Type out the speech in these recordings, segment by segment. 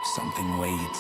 Something waits.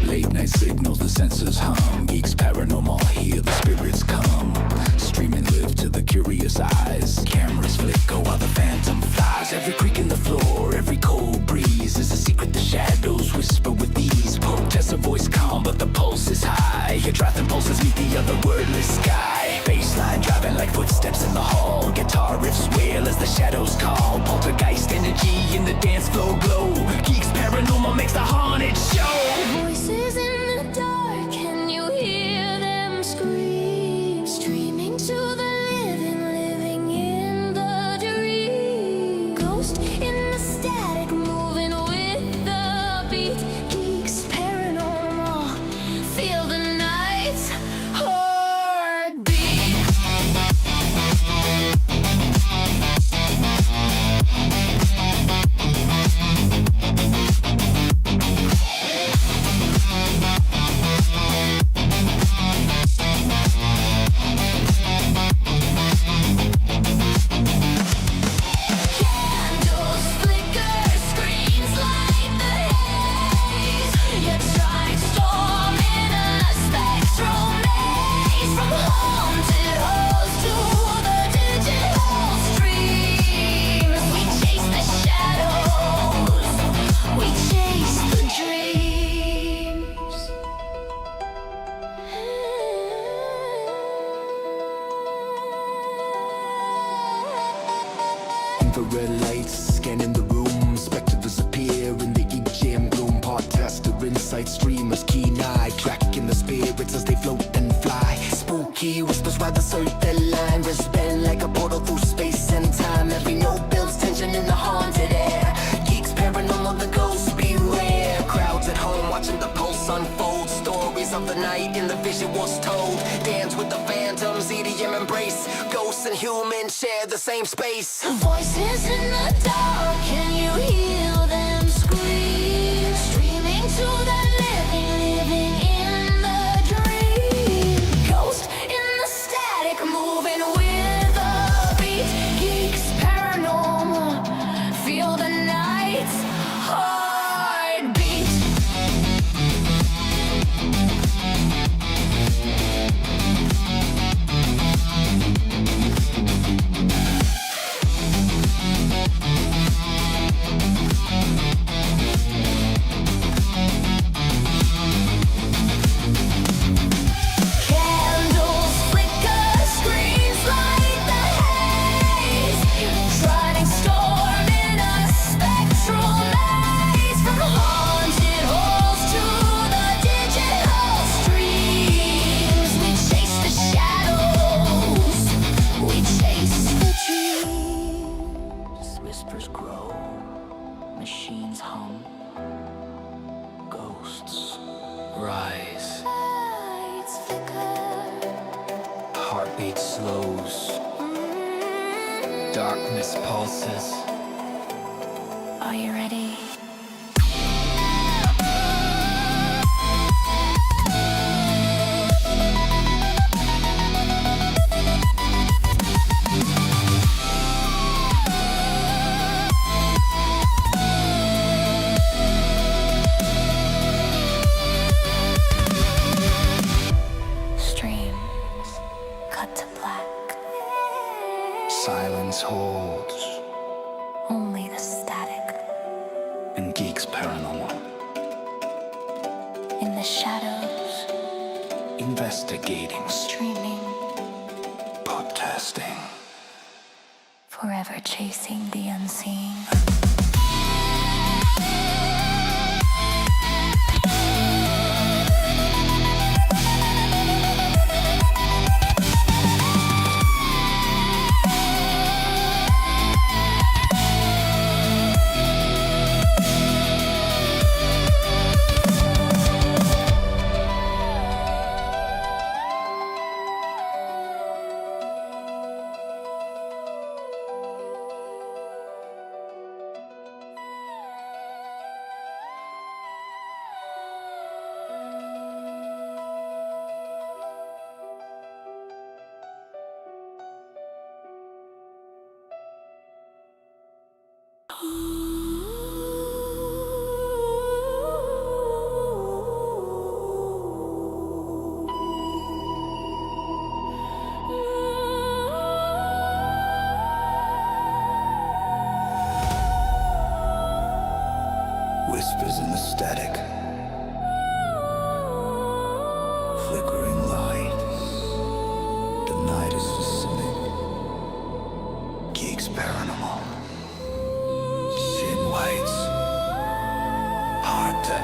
Late night signals, the senses hum. Geeks paranormal, hear the spirits come. Streaming live to the curious eyes. Cameras flicker while the phantom flies. Every creak in the floor, every cold breeze is a secret the shadows whisper with ease. Protest a voice calm, but the pulse is high. Your driving pulses meet the other wordless sky. Baseline driving like footsteps in the hall. Guitar riffs wail as the shadows call. Poltergeist energy in the dance floor glow. Geeks paranormal makes the haunted show. Voices in the dark, can you hear them scream? Streaming to the living in the dream. Ghost in the static, moving with the beat. Geeks paranormal, feel the night's heartbeat. Candles flicker, screens light the haze. You're trying to storm in a spectral maze. From haunted halls to the digital streams, we chase the shadows, we chase the dreams. Infrared lights scanning the room. Specters appear in the jam gloom. Podcaster insight streamers, keen eye tracking the spirits as they float and fly. Spooky whispers ride the circle line. Respond like a portal through space and time. Every note builds tension in the haunted air. Geeks paranormal, the ghosts beware. Crowds at home watching the pulse unfold. Stories of the night in the visuals told. Dance with the phantoms, EDM embrace. Ghosts and humans share the same space. Voices in the dark, can you hear them scream? Streaming to the living in the dream. Ghost in the static, moving with the beat. Geeks paranormal, feel the night's heartbeat. Candles flicker, screens light the haze. Trying storm in a spectral maze. From haunted halls to the digital streams, we chase the shadows, we chase the dreams. Whispers grow, machines hum, ghosts rise, Lights flicker. heartbeat slows, darkness pulses. Are you ready? Streams cut to black. Silence holds, Only the static and Geeks paranormal. in the shadows, Investigating, streaming, podcasting. forever chasing the unseen. Whispers in the static, flickering lights. The night is listening. G.E.E.K.S paranormal. Sin waits. Hard to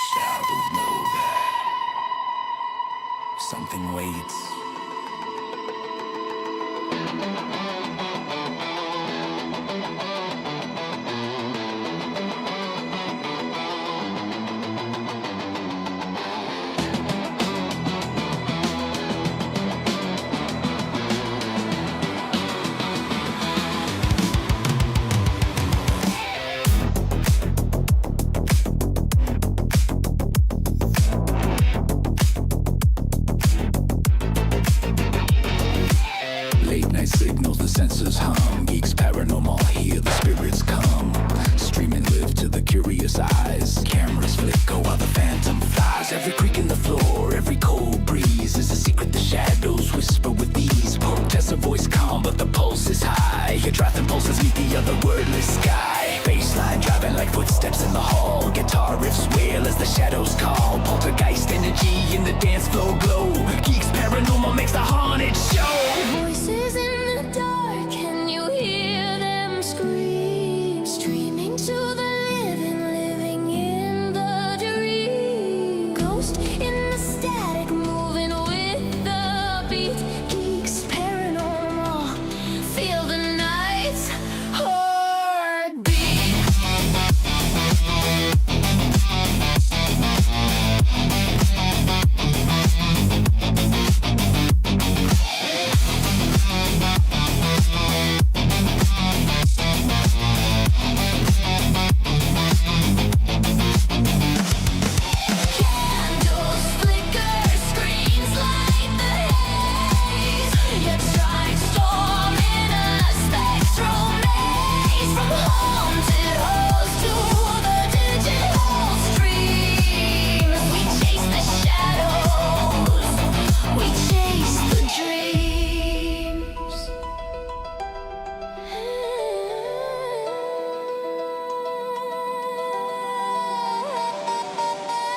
shadow know that something waits. Signals, the senses hum. G.E.E.K.S paranormal, hear the spirits come. Stream and live to the curious eyes. Cameras flicker while the phantom flies. Every creak in the floor, every cold breeze is a secret the shadows whisper with ease. Protest a voice calm, but the pulse is high. Your driving pulses meet the other wordless sky. Baseline driving like footsteps in the hall. Guitar riffs wail as the shadows call. Poltergeist energy in the dance floor glow. G.E.E.K.S paranormal makes the haunted show. Voices in the dark, can you hear them scream? Streaming to the living in the dream. Ghost in the static, moving with the beat. G.E.E.K.S paranormal, feel the night's heartbeat.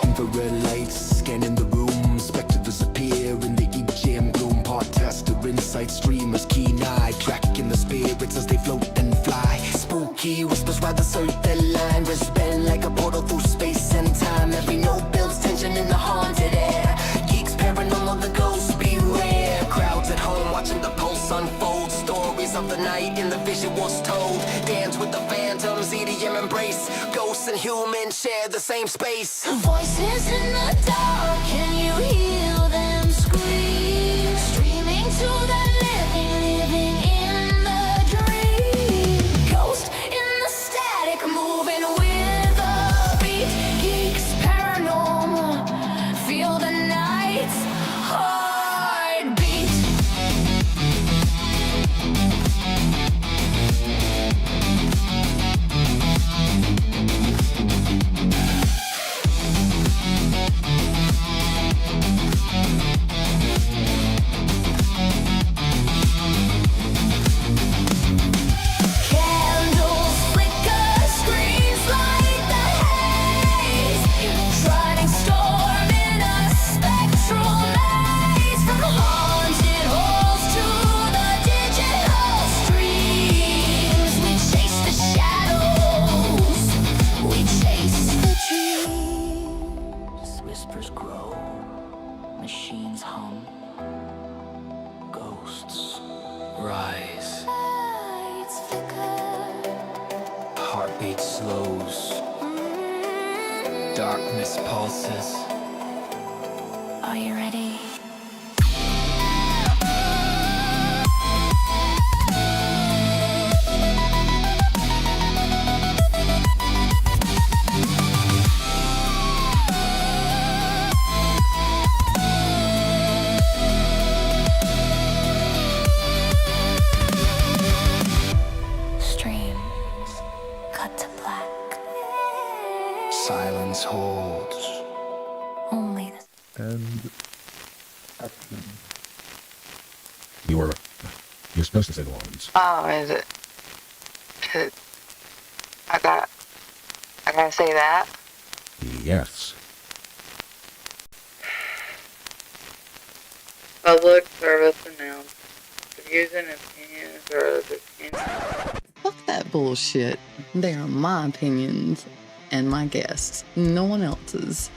Infrared lights scanning the room. Specters appear in the E.P.P gloom. Part tester, insight streamers, keen eye, tracking the spirits as they float and fly. Spooky whispers ride the circular line. Bend like a portal through space and time. Every note builds tension in the haunted air. G.E.E.K.S paranormal, the ghosts beware. Crowds at home watching the pulse unfold. Stories of the night in the visuals told. Dance with the phantoms, EDM embrace. Ghosts and humans share the same space. Voices in the dark, can you hear them scream? Streaming to the living in the dream. Ghost in the static, moving with the beat. G.E.E.K.S paranormal, feel the night's heartbeat. Whispers grow, machines hum, ghosts rise, Lights flicker. heartbeat slows, darkness pulses. Are you ready? and action. You're supposed to say the lines. Oh, is it? I gotta say that? Yes. Public service announcement. The views and opinions are the Fuck that bullshit. They are my opinions and my guests, no one else's.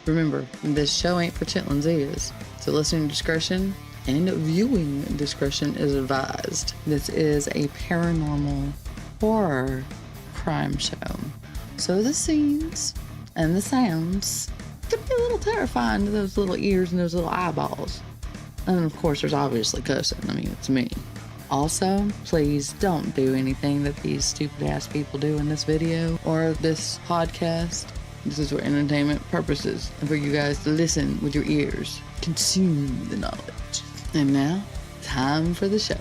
Remember, this show ain't for chitlins' ears, so listening discretion and viewing discretion is advised. This is a paranormal horror crime show, so the scenes and the sounds can be a little terrifying to those little ears and those little eyeballs. And of course, there's obviously cussing. I mean, it's me. Also, please don't do anything that these stupid ass people do in this video or this podcast. This is for entertainment purposes and for you guys to listen with your ears, consume the knowledge. And now, time for the show.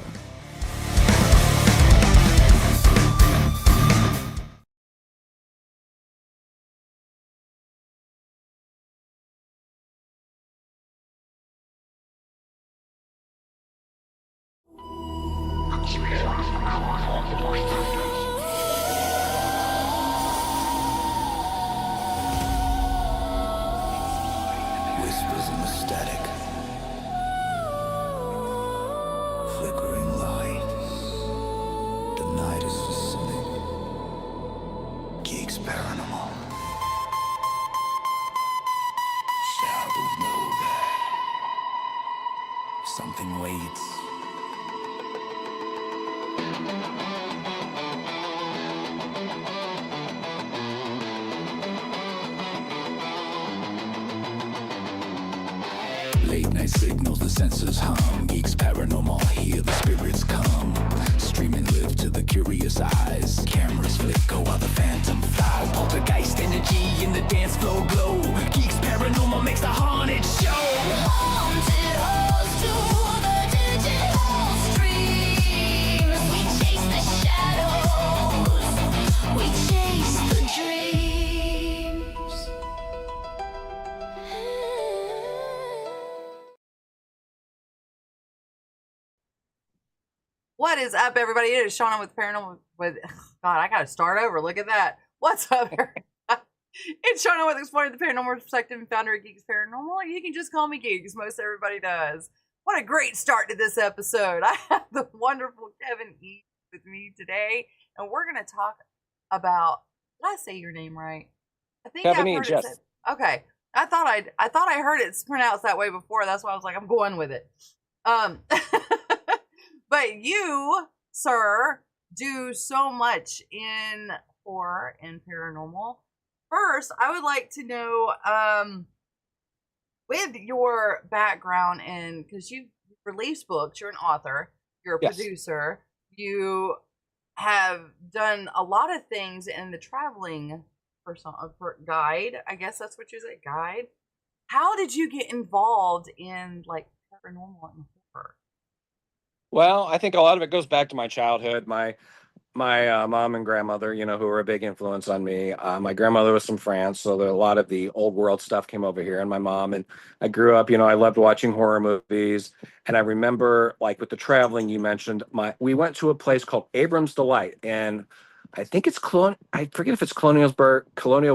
Whispers in the static, flickering lights. The night is listening. G.E.E.K.S paranormal. Shadows know that something waits. Late night signals, the senses hum. G.E.E.K.S paranormal, hear the spirits come. Streaming live to the curious eyes. Cameras flicker while the phantom fly. Poltergeist energy in the dance floor glow. G.E.E.K.S paranormal makes the haunted show. Haunted halls to the digital streams. We chase the shadows. We chase the dreams. What is up, everybody? It is Shauna with Paranormal. God, I gotta start over. Look at that. What's up, everybody? It's Shauna with Exploring the Paranormal Perspective and founder of G.E.E.K.S Paranormal. You can just call me Geeks. Most everybody does. What a great start to this episode. I have the wonderful Kevin Eads with me today, and we're gonna talk about. Did I say your name right? I think Kevin I've Eads, heard it yes. said. Okay. I thought I heard it pronounced that way before. That's why I was like, I'm going with it. But you, sir, do so much in horror and paranormal. First, I would like to know, with your background in, because you release books, you're an author, you're a Yes. producer, you have done a lot of things in the traveling for guide. I guess that's what you say, guide. How did you get involved in like paranormal and horror? Well, I think a lot of it goes back to my childhood. My mom and grandmother, who were a big influence on me. My grandmother was from France, so a lot of the old world stuff came over here. And my mom and I grew up. I loved watching horror movies. And I remember, like with the traveling you mentioned, we went to a place called Abram's Delight, and I think it's I forget if it's Colonial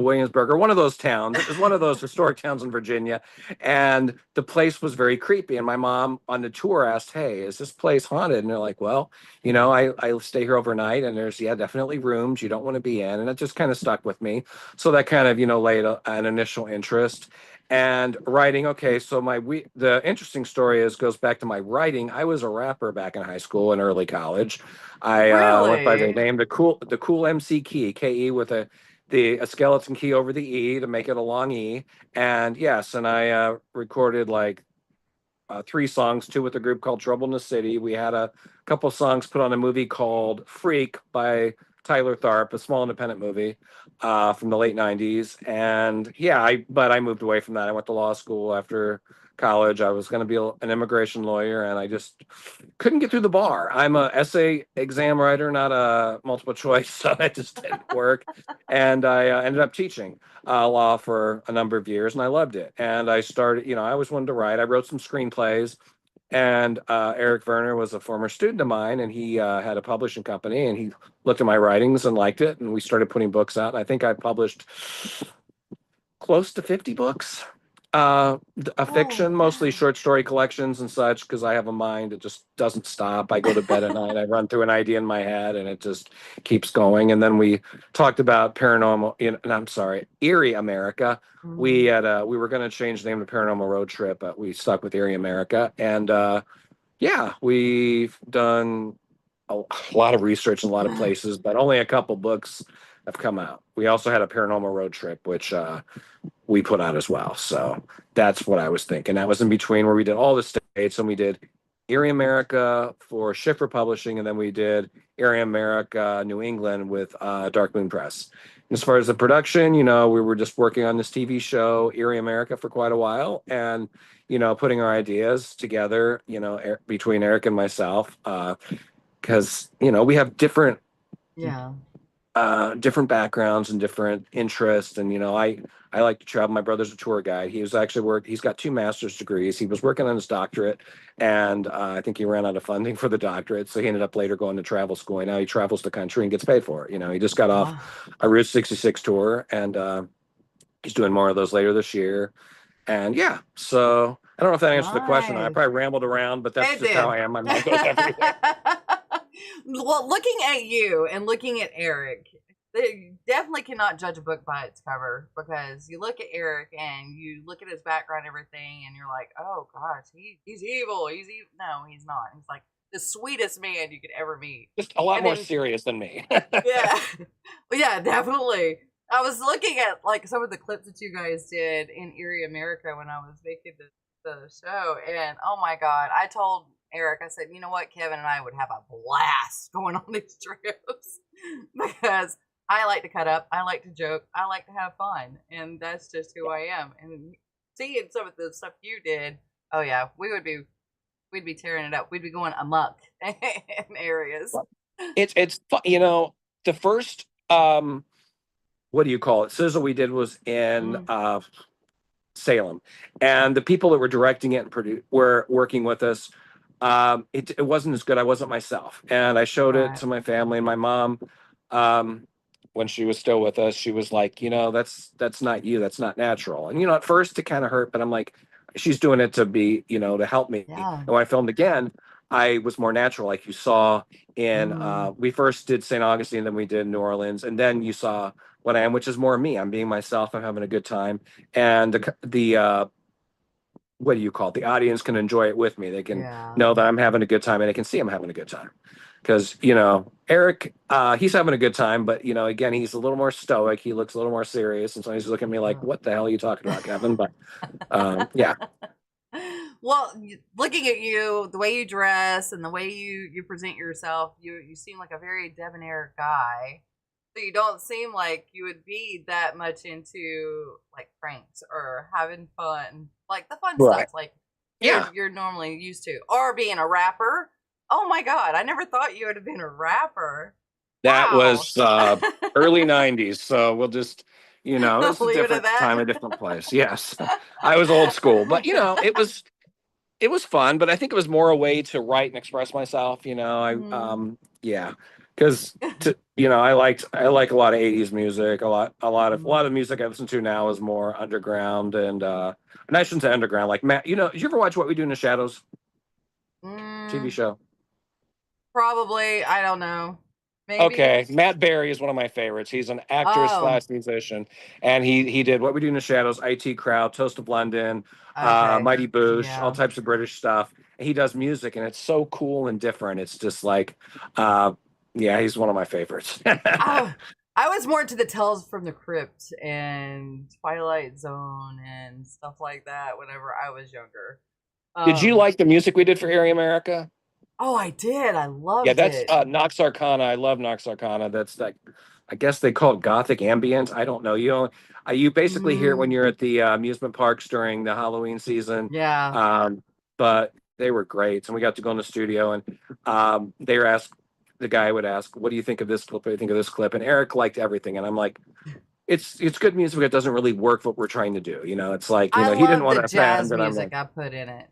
Williamsburg, or one of those towns. It was one of those historic towns in Virginia, and the place was very creepy. And my mom on the tour asked, "Hey, is this place haunted?" And they're like, "Well, I stay here overnight, and there's definitely rooms you don't want to be in," and it just kind of stuck with me. So that kind of laid an initial interest. And writing, okay, so the interesting story goes back to my writing. I was a rapper back in high school and early college. I went by the Really? name the cool MC Key, K-E with a skeleton key over the E to make it a long E. And yes, and I recorded like 3 songs, 2 with a group called Trouble in the City. We had a couple songs put on a movie called Freak by Tyler Tharp, a small independent movie from the late 90s. And yeah, but I moved away from that. I went to law school after college. I was going to be an immigration lawyer, and I just couldn't get through the bar. I'm a essay exam writer, not a multiple choice, so it just didn't work. And I ended up teaching law for a number of years, and I loved it. And I started, I always wanted to write. I wrote some screenplays, and Eric Werner was a former student of mine, and he had a publishing company, and he looked at my writings and liked it, and we started putting books out. And I think I published close to 50 books, a fiction, mostly short story collections and such, because I have a mind that just doesn't stop. I go to bed at night, I run through an idea in my head, and it just keeps going. And then we talked about Eerie America. We were going to change the name to Paranormal Road Trip, but we stuck with Eerie America. And yeah, we've done a lot of research in a lot of places, but only a couple books have come out. We also had a Paranormal Road Trip, which we put out as well. So that's what I was thinking. That was in between where we did all the states, and we did Eerie America for Schiffer Publishing, and then we did Eerie America New England with Dark Moon Press. As far as the production, we were just working on this TV show, Eerie America, for quite a while, and putting our ideas together, between Eric and myself, because we have different different backgrounds and different interests. And I like to travel. My brother's a tour guide. He's got 2 master's degrees. He was working on his doctorate, and I think he ran out of funding for the doctorate, so he ended up later going to travel school. And now he travels the country and gets paid for it. He just got off a Route 66 tour, and he's doing more of those later this year. And yeah, so I don't know if that answered the question. I probably rambled around, but that's just how I am. My mind goes everywhere. Well, looking at you and looking at Eric, they definitely cannot judge a book by its cover, because you look at Eric and you look at his background and everything, and you're like, oh gosh, he's evil. He's evil. No, he's not. He's like the sweetest man you could ever meet. Just a lot more serious than me. Yeah. Yeah, definitely. I was looking at like some of the clips that you guys did in Eerie America when I was making the show, and oh my god, I told Eric, I said, you know what, Kevin and I would have a blast going on these trips, because I like to cut up, I like to joke, I like to have fun, and that's just who I am. And seeing some of the stuff you did, oh yeah, we'd be tearing it up. We'd be going amok in areas. It's fun, the first what do you call it, sizzle we did was in Salem, and the people that were directing it and were working with us. It wasn't as good. I wasn't myself, and I showed it to my family and my mom. When she was still with us, she was like, that's not you. That's not natural. And at first it kind of hurt, but I'm like, she's doing it to be, to help me. Yeah. And when I filmed again, I was more natural, like you saw in. We first did St. Augustine, then we did New Orleans, and then you saw what I am, which is more me. I'm being myself. I'm having a good time, and the what do you call it? The audience can enjoy it with me. They can know that I'm having a good time, and they can see I'm having a good time. Because, Eric, he's having a good time, but, again, he's a little more stoic. He looks a little more serious. And so he's looking at me like, what the hell are you talking about, Kevin? But, yeah. Well, looking at you, the way you dress and the way you present yourself, you seem like a very debonair guy. So you don't seem like you would be that much into like pranks or having fun, like the fun stuff, like you're normally used to, or being a rapper. Oh my god, I never thought you would have been a rapper. That was early 90s, so we'll just, it's a different time, a different place. Yes, I was old school, but it was fun. But I think it was more a way to write and express myself. Because I like a lot of 80s music. A lot of music I listen to now is more underground, and I shouldn't say underground. Like Matt, did you ever watch What We Do in the Shadows? TV show. Probably, I don't know. Maybe. Okay, Matt Berry is one of my favorites. He's an actor / musician, and he did What We Do in the Shadows, IT Crowd, Toast of London, Mighty Boosh, all types of British stuff. And he does music, and it's so cool and different. It's just like, he's one of my favorites. I was more into the Tales from the Crypt and Twilight Zone and stuff like that whenever I was younger. Did you like the music we did for Eerie America? Oh, I did. I loved it. Yeah, that's Nox Arcana. I love Nox Arcana. That's like I guess they call it gothic ambient. I don't know. You basically hear it when Mm, you're at the amusement parks during the Halloween season. yeah. But they were great, and we got to go in the studio, and the guy would ask, "What do you think of this clip? What do you think of this clip?" And Eric liked everything, and I'm like, "It's good music, but it doesn't really work what we're trying to do." It's like I he didn't love want the to offend, jazz and I'm music like, I put in it.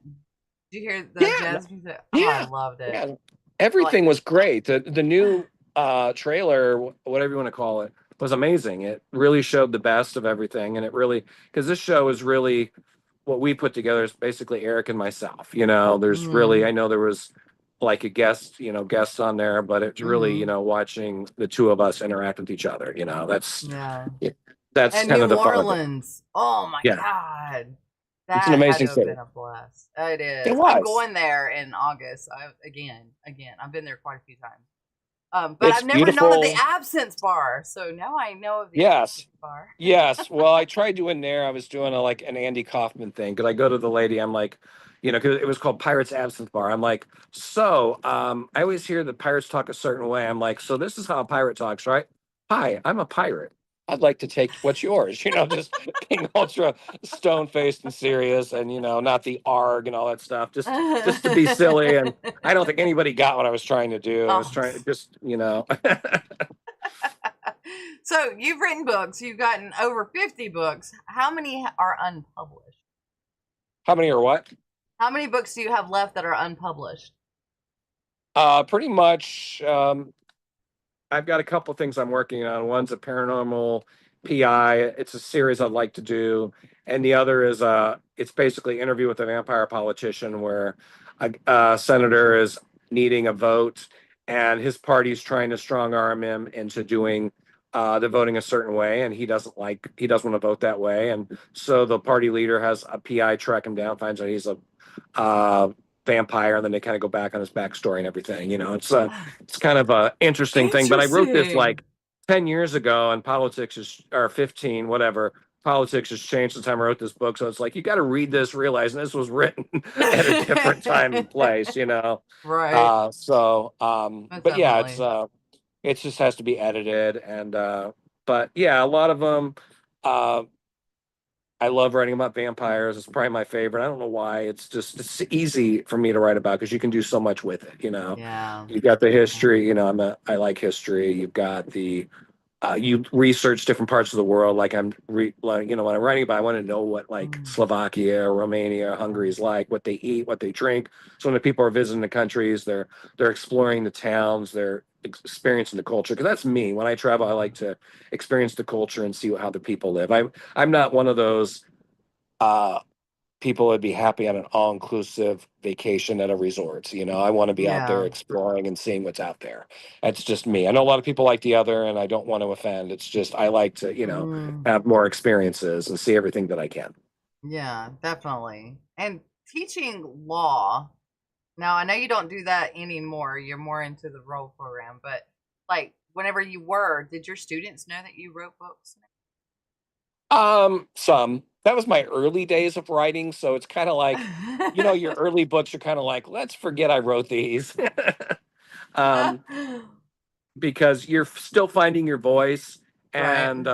Did you hear the "Yeah, jazz music? Oh, I yeah, loved it. yeah." Like, Everything was great. The new trailer, whatever you want to call it, was amazing. It really showed the best of everything, and it really, because this show is really what we put together is basically Eric and myself. There's really, mm, I know there was like a guest on there, but it's really, mm, watching the two of us interact with each other. yeah. That's And kind New of the fun of it. Orleans. Oh my Yeah, God. it's an That had amazing to have city. been a blast. It It is. I'm was. going there in August. Again. I've been there quite a few times. But It's I've never known of the beautiful. absinthe bar. So now I know of the Yes. absinthe bar. Yes. Well, I tried doing there. I was doing like an Andy Kaufman thing because I go to the lady. I'm like, because it was called Pirates Absinthe Bar. I'm like, so I always hear the pirates talk a certain way. I'm like, so this is how a pirate talks, right? Hi, I'm a pirate. I'd like to take what's yours. Just being ultra stone faced and serious, and not the arg and all that stuff. Just to be silly. And I don't think anybody got what I was trying to do. I was Oh. trying to just. So you've written books. You've gotten over 50 books. How many are unpublished? How many are what? How many books do you have left that are unpublished? Pretty much. I've got a couple things I'm working on. One's a paranormal PI. It's a series I'd like to do, and the other is it's basically Interview with a Vampire Politician, where a senator is needing a vote, and his party's trying to strong arm him into doing the voting a certain way, and he doesn't want to vote that way, and so the party leader has a PI track him down, finds out he's a uh, vampire, and then they kind of go back on his backstory and everything. It's kind of a interesting thing. But I wrote this Interesting. like 10 years ago, and politics is or 15, whatever. Politics has changed since the time I wrote this book. So it's like you got to read this, realizing this was written at a different time and place. Right. Most But yeah, definitely. it just has to be edited, and but yeah, a lot of them. Uh, I love writing about vampires. It's probably my favorite. I don't know why. It's easy for me to write about because you can do so much with it. Yeah. You've got the Yeah. history. I like history. You've got the you research different parts of the world. Like when I'm writing about, I want to know what like Mm. Slovakia, or Romania, or Hungary is like, what they eat, what they drink. So when the people are visiting the countries, they're exploring the towns, they're experiencing the culture. Because that's me. When I travel, I like to experience the culture and see how the people live. I'm not one of those uh people would be happy on an all-inclusive vacation at a resort. I want to be out there Yeah. exploring and seeing what's out there. That's just me. I know a lot of people like the other, and I don't want to offend. It's just I like to, Mm. have more experiences and see everything that I can. Yeah, definitely. And teaching law. Now, I know you don't do that anymore. You're more into the role program, but like whenever you were, did your students know that you wrote books? Some that was my early days of writing, so it's kind of like, your early books are kind of like, let's forget I wrote these. um, because you're still finding your voice Right. and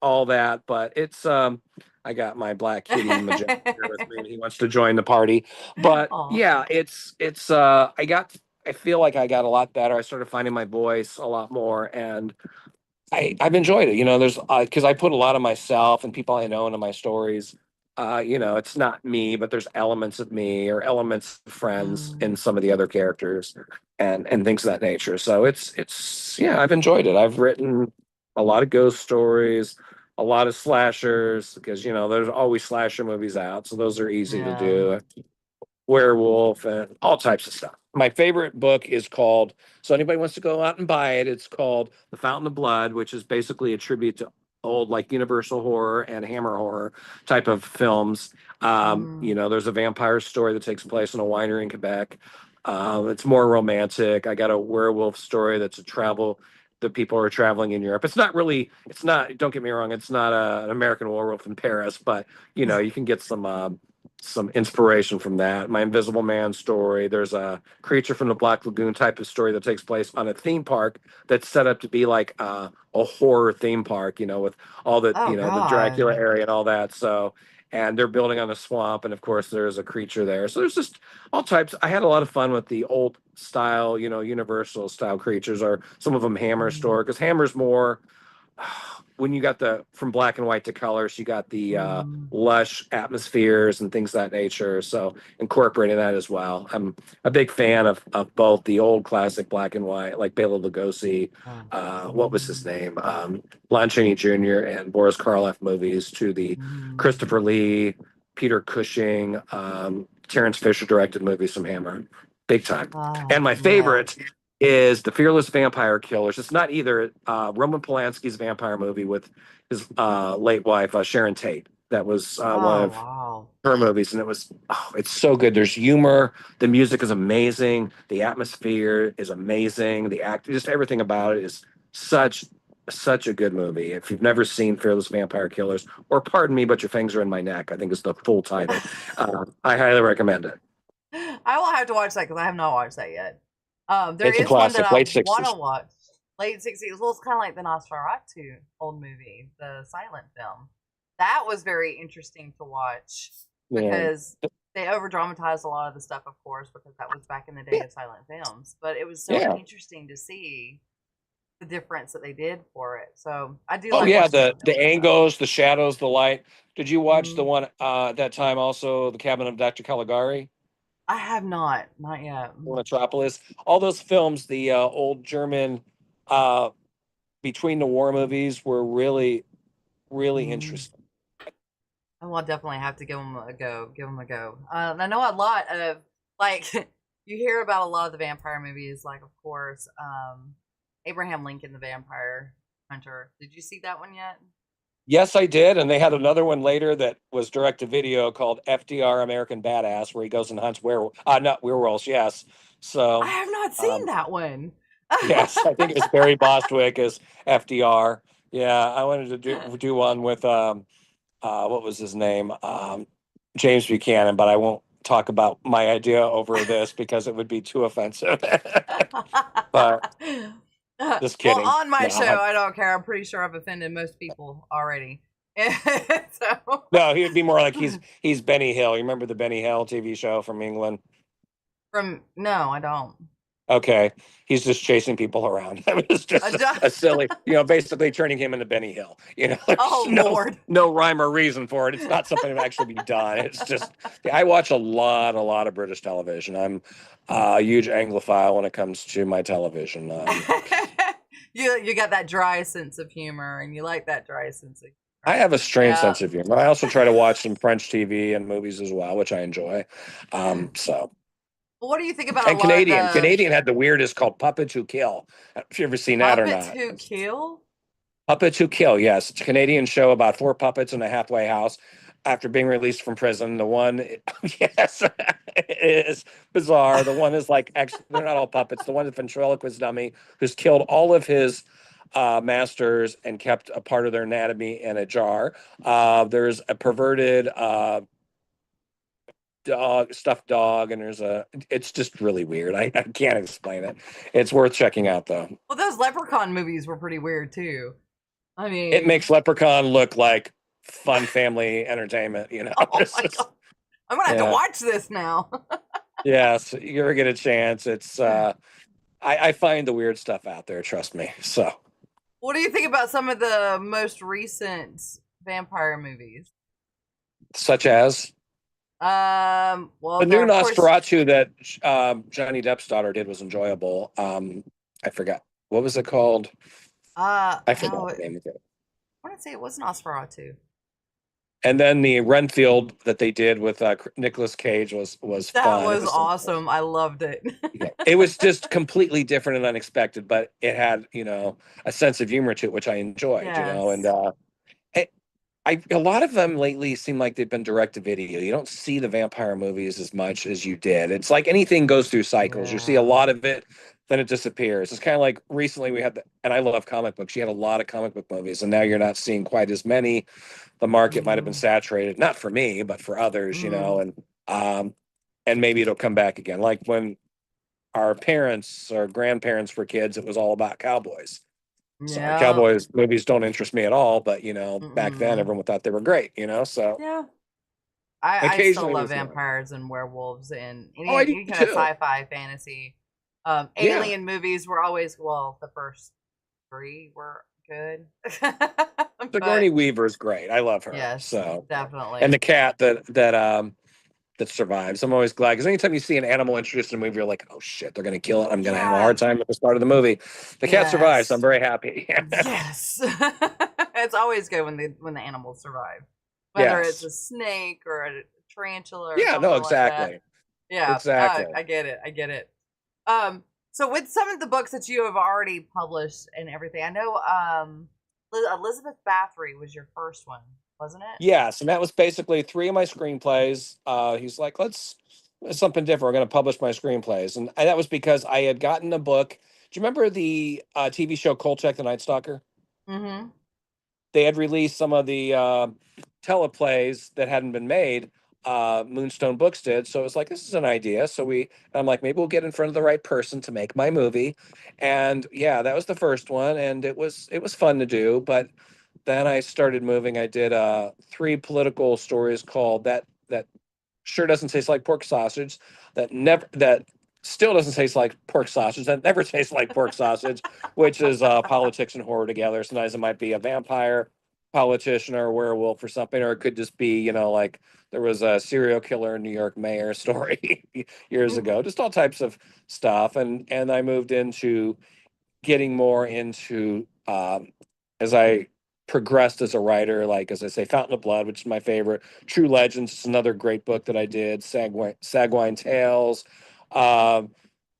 all that. But it's I got my black kitty Majestic here with me, and he wants to join the party. But Oh. yeah, it's I feel like I got a lot better. I started finding my voice a lot more, and I've enjoyed it. There's because I put a lot of myself and people I know into my stories. It's not me, but there's elements of me or elements of friends in Mm. some of the other characters and things of that nature. So it's yeah, I've enjoyed it. I've written a lot of ghost stories, a lot of slashers because there's always slasher movies out, so those are easy to Yeah. do. Werewolf and all types of stuff. My favorite book is called, so anybody wants to go out and buy it, it's called The Fountain of Blood, which is basically a tribute to old like Universal horror and Hammer horror type of films. Mm. There's a vampire story that takes place in a winery in Quebec. It's more romantic. I got a werewolf story that's a travel. The people are traveling in Europe. It's not, don't get me wrong, it's not an American werewolf in Paris, but you can get some inspiration from that. My Invisible Man story. There's a Creature from the Black Lagoon type of story that takes place on a theme park that's set up to be like a horror theme park, you know, with all the, Oh you know, the Dracula God. area and all that. So, and they're building on a swamp, and of course there's a creature there. So there's just all types. I had a lot of fun with the old style, you know, Universal style creatures, or some of them Hammer store, because Hammer's more when you got the from black and white to colors, you got the lush atmospheres and things of that nature. So incorporating that as well. I'm a big fan of both the old classic black and white, like Bela Lugosi, what was his name? Lon Chaney Jr. and Boris Karloff movies, to the Christopher Lee, Peter Cushing, Terrence Fisher directed movies from Hammer. Big time. And my Yeah. favorite is The Fearless Vampire Killers. It's not either Roman Polanski's vampire movie with his late wife, Sharon Tate. That was one Oh of wow. her movies, and it's so good. There's humor, the music is amazing, the atmosphere is amazing, the act, just everything about it is such a good movie. If you've never seen Fearless Vampire Killers, or Pardon Me, But Your Fangs Are in My Neck, I think is the full title. I highly recommend it. I will have to watch that because I have not watched that yet. There It's a is one that classic, I late want to 60s. watch. Late 60s. Well, it's kind of like the Nosferatu old movie, the silent film. That was very interesting to watch Yeah. because they over dramatized a lot of the stuff, of course, because that was back in the day of silent films. But it was so Yeah. interesting to see the difference that they did for it. So I do Oh like yeah, watching the silent the films. angles, the shadows, the light. Did you watch the Mm, one at that time also, The Cabinet of Dr. Caligari, I have not yet. Metropolis? All those films, the old German uh between the war movies were really Mm. interesting. I will definitely have to give them a go. Give them a go. I know a lot of like you hear about a lot of the vampire movies, like of course, Abraham Lincoln, the Vampire Hunter. Did you see that one yet? Yes, I did, and they had another one later that was direct to video called FDR American Badass, where he goes and hunts not werewolves, yes. I So, have not seen um, that one. yes, I think it was Barry Bostwick as FDR. Yeah, I wanted to do one with what was his name? James Buchanan, but I won't talk about my idea over this because it would be too offensive. But just Well, kidding. on my No, show, I don't care. I'm pretty sure I've offended most people already. So no, he would be more like he's Benny Hill. You remember the Benny Hill TV show from England? from no, I don't. Okay, he's just chasing people around. It was I just a don't. silly, basically turning him into Benny Hill. There's Oh Lord. no rhyme or reason for it. It's not something that actually be done. It's just I watch a lot of British television. I'm a huge Anglophile when it comes to my television. You got that dry sense of humor, and you like that dry sense of I humor. have a strange Yeah. sense of humor. I also try to watch some French TV and movies as well, which I enjoy. So What do you think about a and lot of Canadian. the Canadian had the weirdest called Puppets Who Kill. Have you ever seen that or puppets not? who kill? Puppets Who Kill, yes. It's a Canadian show about four puppets in a halfway house after being released from prison. The one, yes, it is bizarre. The one is like, actually, they're not all puppets. The one is a ventriloquist dummy who's killed all of his masters and kept a part of their anatomy in a jar. There's a perverted stuffed dog, and it's just really weird. I can't explain it. It's worth checking out, though. Well, those Leprechaun movies were pretty weird too. I It mean, makes Leprechaun look like fun family entertainment. oh It's my just, god, I'm gonna have to yeah, watch this now. yes. You ever get a chance? It's I find the weird stuff out there. Trust me. So, What do you think about some of the most recent vampire movies? such as Well, the there new of course. Nosferatu that Johnny Depp's daughter did was enjoyable. I forgot what was it called. I forgot Oh, the name of it. I want to say it was Nosferatu. And then the Renfield that they did with Nicolas Cage was That fun. It was was awesome. I loved it. yeah, it was just completely different and unexpected, but it had a sense of humor to it, which I enjoyed. And Yes. A lot of them lately seem like they've been direct to video. You don't see the vampire movies as much as you did. It's like anything goes through cycles. You see a Yeah. lot of it, then it disappears. It's kind of like recently we had and I love comic books. You had a lot of comic book movies, and now you're not seeing quite as many. The market might have been Mm-hmm. saturated, not for me, but for others, Mm-hmm. and maybe it'll come back again. Like when our parents or grandparents were kids, it was all about cowboys. So Yeah. cowboys movies don't interest me at all, but back then Mm-mm. everyone thought they were great, so Yeah. I still occasionally love there's vampires and werewolves and Oh, I do any kind of too. sci-fi fantasy. Yeah. Alien movies were always, well, the first three were good. Sigourney But Weaver's great. I love her. yes, So and definitely. the cat that survives. I'm always glad because anytime you see an animal introduced in a movie, you're like, oh shit, they're gonna kill it. I'm gonna have a hard Yeah. time at the start of the movie. The cat survives, so I'm Yes. very happy. Yes. It's always good when the animals survive. Whether it's Yes. a snake or a tarantula or Yeah, no, something like that. exactly. Yeah. Exactly. I get it. I get it. So with some of the books that you have already published and everything, I know Elizabeth Bathory was your first one, wasn't it? Yes, and that was basically three of my screenplays. He's like, let's something different. We're going to publish my screenplays, and that was because I had gotten a book. Do you remember the TV show Kolchak the Night Stalker? Mm-hmm. They had released some of the teleplays that hadn't been made. Moonstone Books did, so it was like this is an idea. I'm like, maybe we'll get in front of the right person to make my movie, and yeah, that was the first one, and it was fun to do, but then I started moving. I did three political stories called that sure doesn't taste like pork sausage, that still doesn't taste like pork sausage, that never tastes like pork sausage, which is politics and horror together. Sometimes it might be a vampire politician or a werewolf or something, or it could just be, like there was a serial killer New York mayor story years ago, just all types of stuff. And I moved into getting more into as I progressed as a writer, like as I say, Fountain of Blood, which is my favorite. True Legends is another great book that I did. Sagwine Tales, um,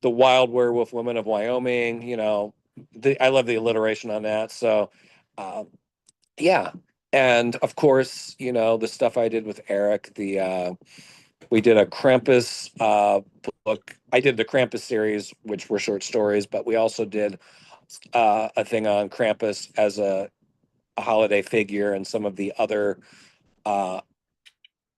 The Wild Werewolf Women of Wyoming. I love the alliteration on that. So, um, yeah, and of course, the stuff I did with Eric. We did a Krampus book. I did the Krampus series, which were short stories, but we also did a thing on Krampus as a holiday figure and some of the other uh,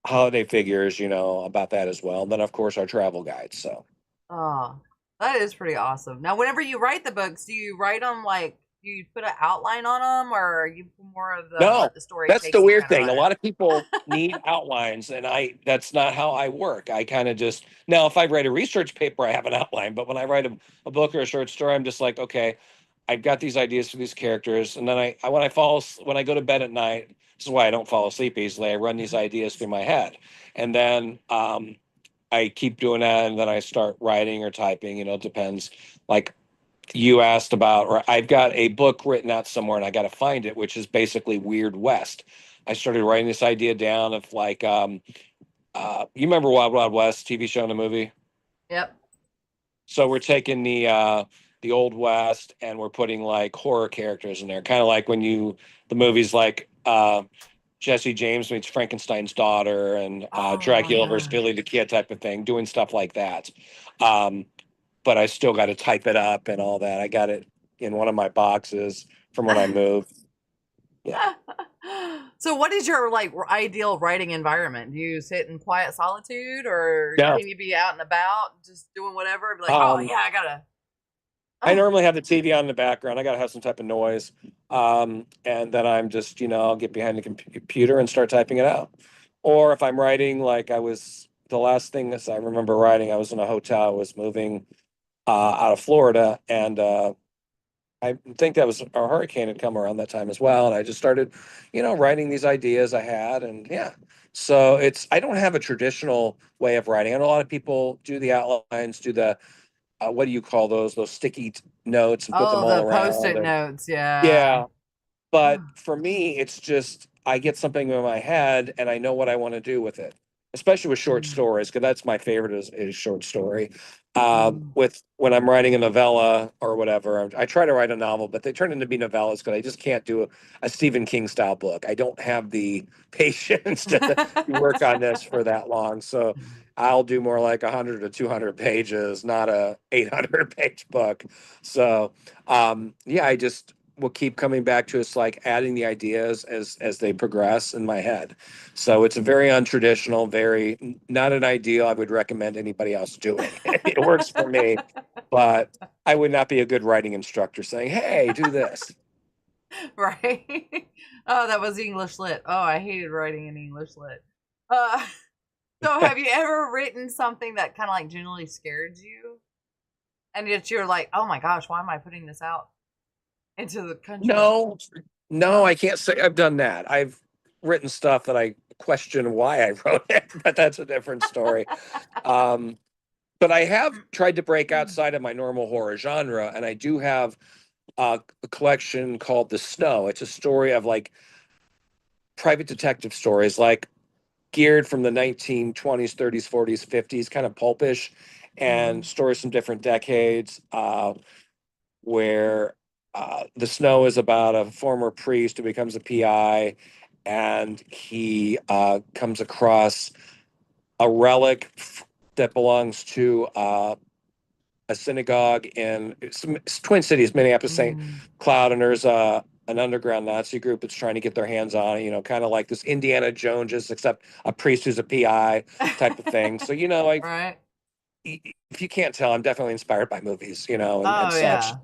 holiday figures, about that as well. And then, of course, our travel guides. So, Oh, that is pretty awesome. Now, whenever you write the books, do you write them like do you put an outline on them, or are you more of the no, let the story that's take the you weird kind of thing. A run lot of people need outlines, and that's not how I work. I kind of just, now, if I write a research paper, I have an outline. But when I write a book or a short story, I'm just like, okay, I've got these ideas for these characters. And then when I go to bed at night, this is why I don't fall asleep easily. I run these ideas through my head. And then I keep doing that, and then I start writing or typing, it depends. Like you asked about, or I've got a book written out somewhere and I got to find it, which is basically Weird West. I started writing this idea down of like, you remember Wild Wild West TV show and the movie? Yep. So we're taking the old West and we're putting like horror characters in there, kind of like the movies like Jesse James meets Frankenstein's daughter and Oh Dracula versus yeah. Billy the Kid type of thing, doing stuff like that. Um, but I still got to type it up and all that. I got it in one of my boxes from when I moved. Yeah. So, what is your like ideal writing environment? Do you sit in quiet solitude, or Now, can you be out and about, just doing whatever? Be like, oh um, yeah, I gotta. I normally have the TV on in the background. I got to have some type of noise. And then I'm just, I'll get behind the computer and start typing it out. Or if I'm writing, like the last thing that I remember writing, I was in a hotel, I was moving out of Florida, and I think that was a hurricane had come around that time as well. And I just started, writing these ideas I had. And yeah, so I don't have a traditional way of writing. And a lot of people do the outlines, do the, what do you call those sticky notes and put them Oh, all the around. post-it And notes, yeah. yeah, but for me, it's just, I get something in my head and I know what I want to do with it. especially with short stories, because that's my favorite is short story. Mm. With when I'm writing a novella or whatever, I try to write a novel, but they turn into be novellas because I just can't do a Stephen King style book. I don't have the patience to work on this for that long. So I'll do more like 100 to 200 pages, not a 800-page book. So yeah, I just will keep coming back to it's like adding the ideas as they progress in my head. So it's a very untraditional, very not an ideal I would recommend anybody else doing. It works for me, but I would not be a good writing instructor saying, "Hey, do this." Right. Oh, that was English lit. Oh, I hated writing in English lit. Uh, so have you ever written something that kind of like genuinely scared you? And yet you're like, oh my gosh, why am I putting this out into the country? No, no, No? I can't say I've done that. I've written stuff that I question why I wrote it, but that's a different story. Um, but I have tried to break outside of my normal horror genre, and I do have a collection called The Snow. It's a story of like private detective stories, like geared from the 1920s, 30s, 40s, 50s, kind of pulpish, and Mm. stories from different decades, where The Snow is about a former priest who becomes a PI, and he comes across a relic that belongs to a synagogue in Twin Cities, Minneapolis, St. Mm. Cloud, and there's an underground Nazi group that's trying to get their hands on it, kind of like this Indiana Joneses, except a priest who's a PI type of thing. So, Right. if you can't tell, I'm definitely inspired by movies, and Oh such, yeah.